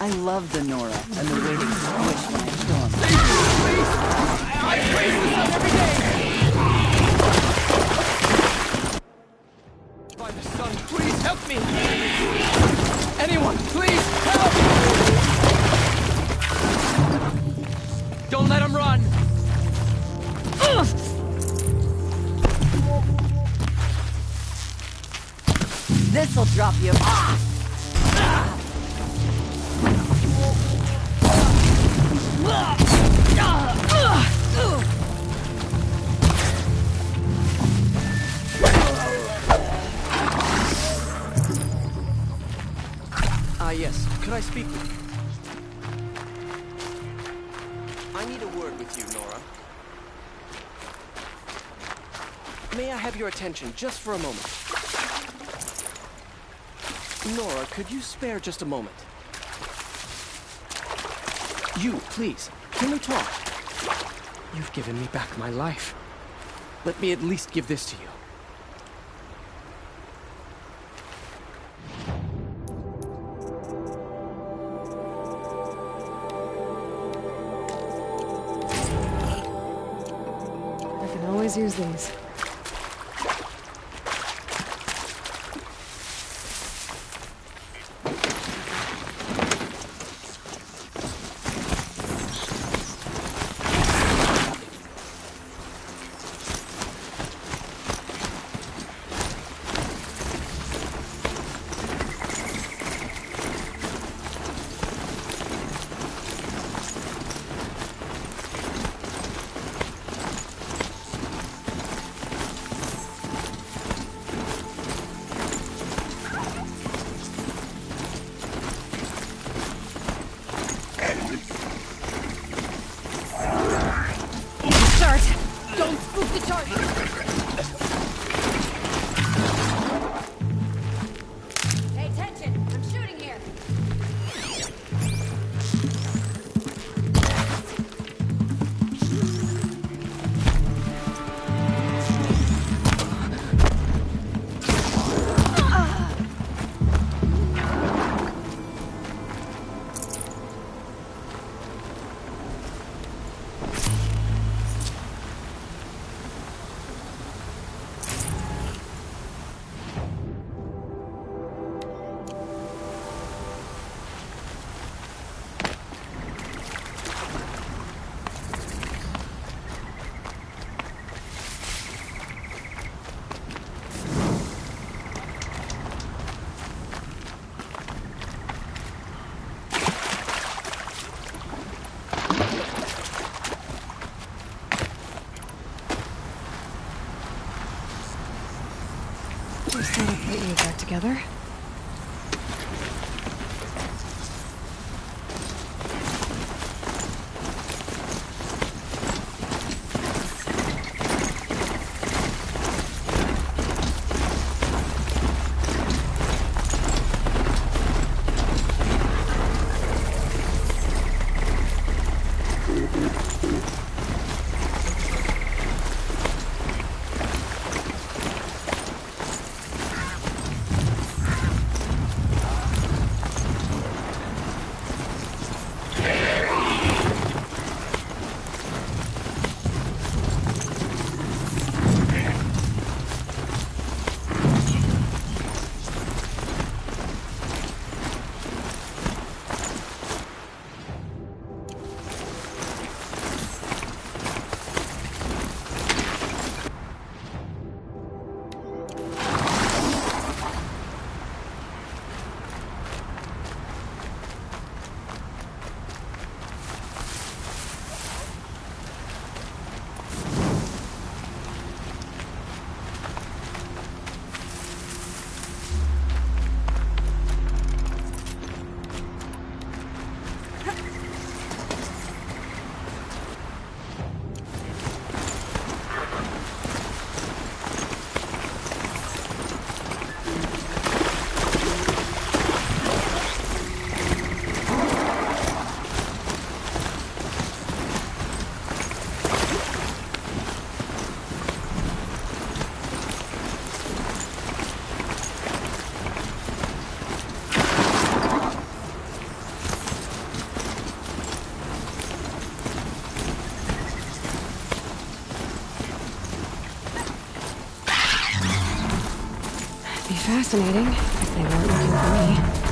I love the Nora and the way they squish when I kill them. Please! I praise the sun every day! By the sun, please help me! Anyone, please help! Don't let him run! This'll drop you. Yes. Could I speak with you? I need a word with you, Nora. May I have your attention just for a moment? Nora, could you spare just a moment? You, please. Can we talk? You've given me back my life. Let me at least give this to you. Always use these. Just thought I'd put you back together. be fascinating if they weren't looking for me.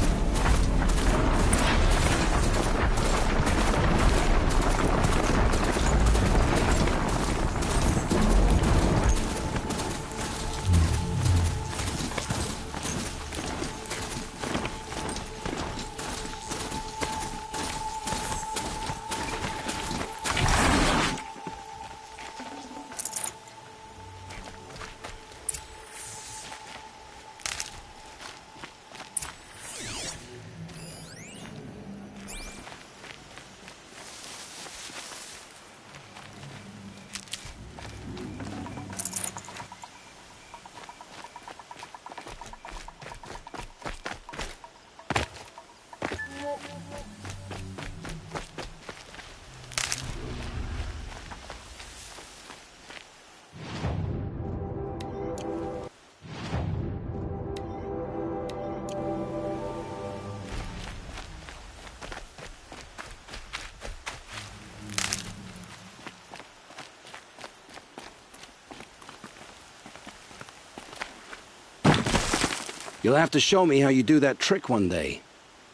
You'll have to show me how you do that trick one day.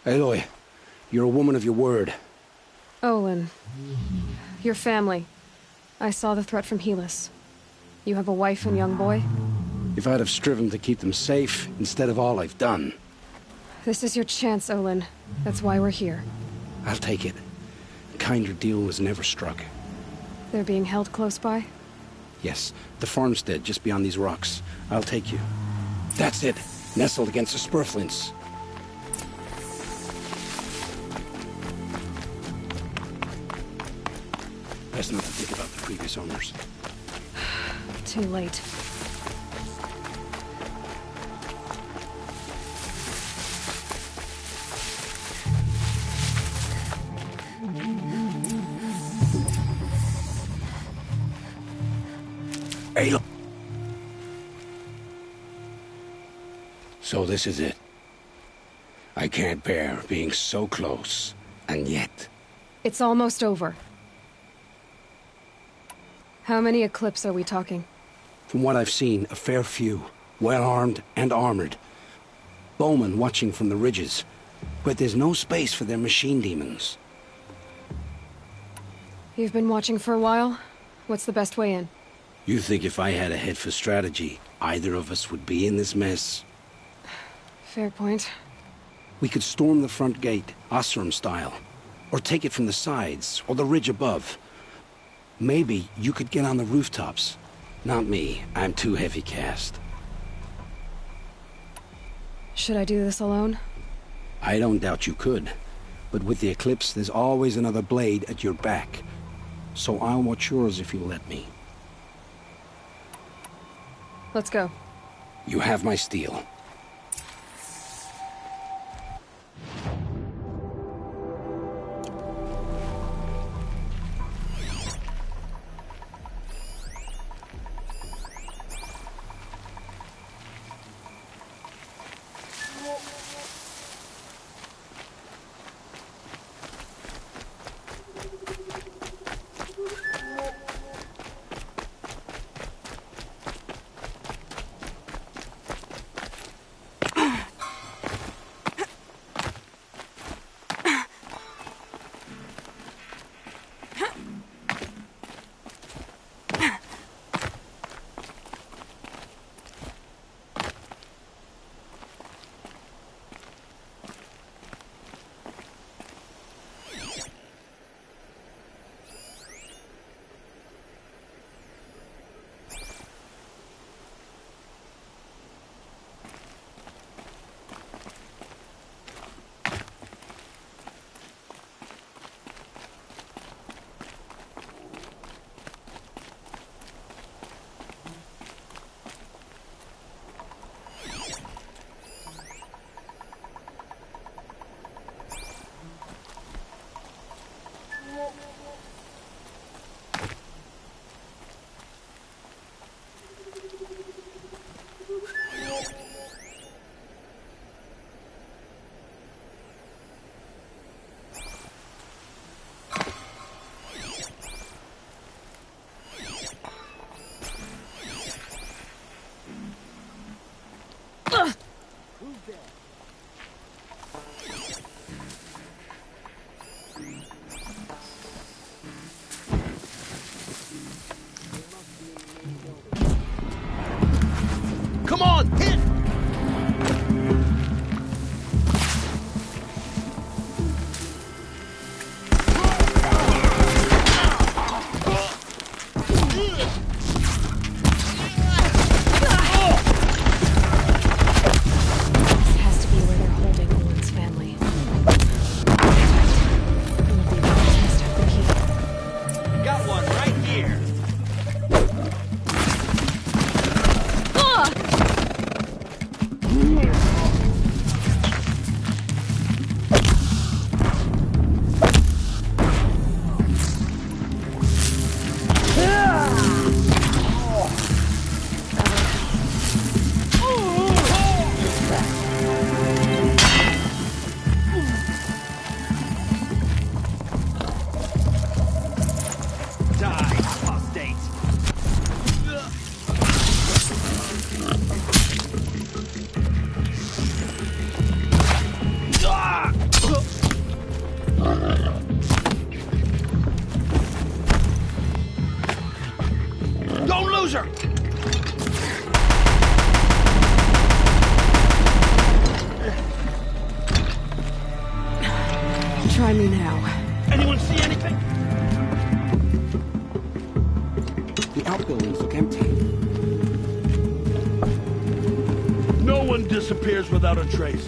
Aloy, you're a woman of your word. Olin. Your family. I saw the threat from Helis. You have a wife and young boy? If I'd have striven to keep them safe, instead of all I've done. This is your chance, Olin. That's why we're here. I'll take it. A kinder deal was never struck. They're being held close by? Yes, the farmstead just beyond these rocks. I'll take you. That's it. Nestled against the spurflints. Best not to think about the previous owners. Too late. Hey, look. So this is it. I can't bear being so close, and yet... It's almost over. How many Eclipse are we talking? From what I've seen, a fair few. Well-armed and armored. Bowmen watching from the ridges. But there's no space for their machine demons. You've been watching for a while? What's the best way in? You think if I had a head for strategy, either of us would be in this mess? Fair point. We could storm the front gate, Osram style. Or take it from the sides, or the ridge above. Maybe you could get on the rooftops. Not me. I'm too heavy cast. Should I do this alone? I don't doubt you could. But with the Eclipse, there's always another blade at your back. So I'll watch yours if you let me. Let's go. You have my steel. Come on, hit! Don't lose her! Try me now. Anyone see anything? The outbuildings look empty. No one disappears without a trace.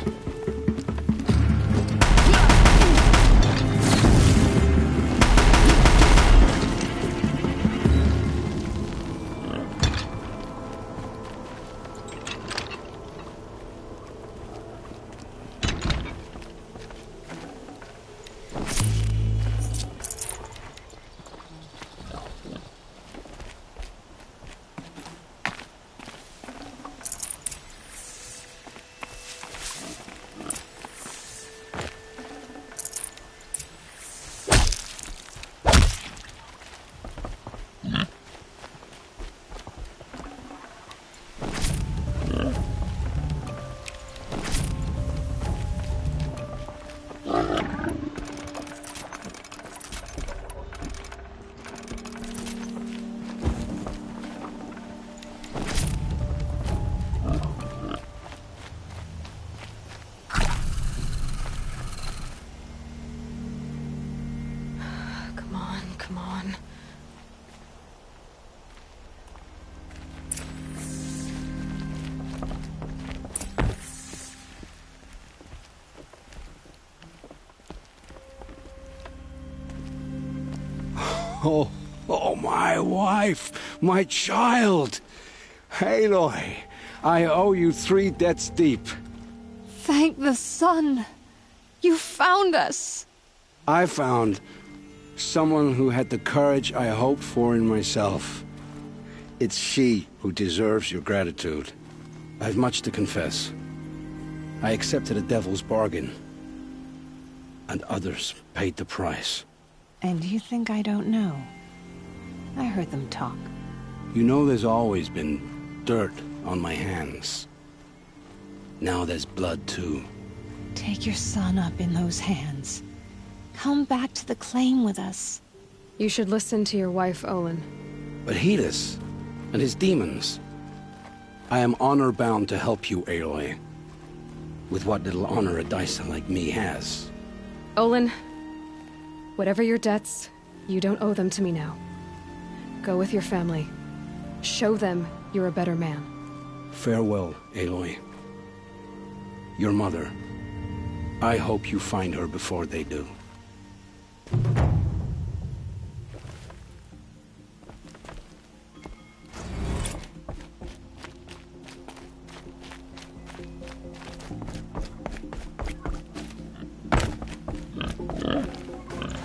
Come on. Oh, my wife, my child. Aloy, I owe you 3 debts deep. Thank the sun. You found us. I found someone who had the courage I hoped for in myself. It's she who deserves your gratitude. I've much to confess. I accepted a devil's bargain, and others paid the price. And you think I don't know? I heard them talk. You know there's always been dirt on my hands. Now there's blood, too. Take your son up in those hands. Come back to the claim with us. You should listen to your wife, Olin. But Helis and his demons. I am honor-bound to help you, Aloy. With what little honor a Dyson like me has. Olin, whatever your debts, you don't owe them to me now. Go with your family. Show them you're a better man. Farewell, Aloy. Your mother. I hope you find her before they do.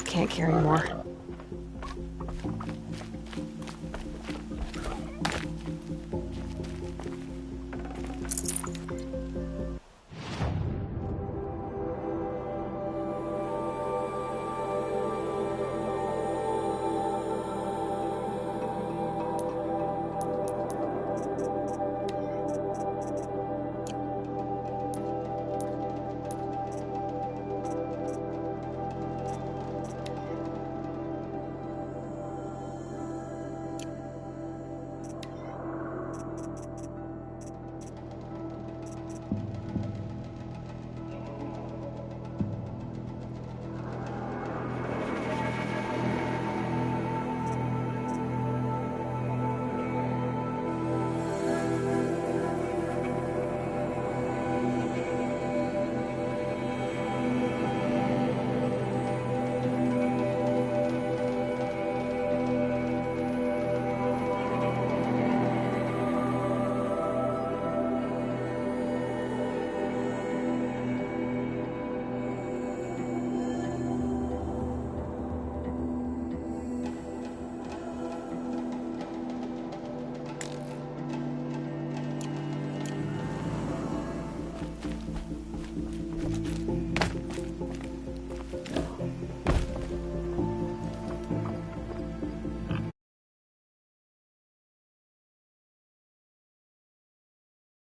Can't carry more.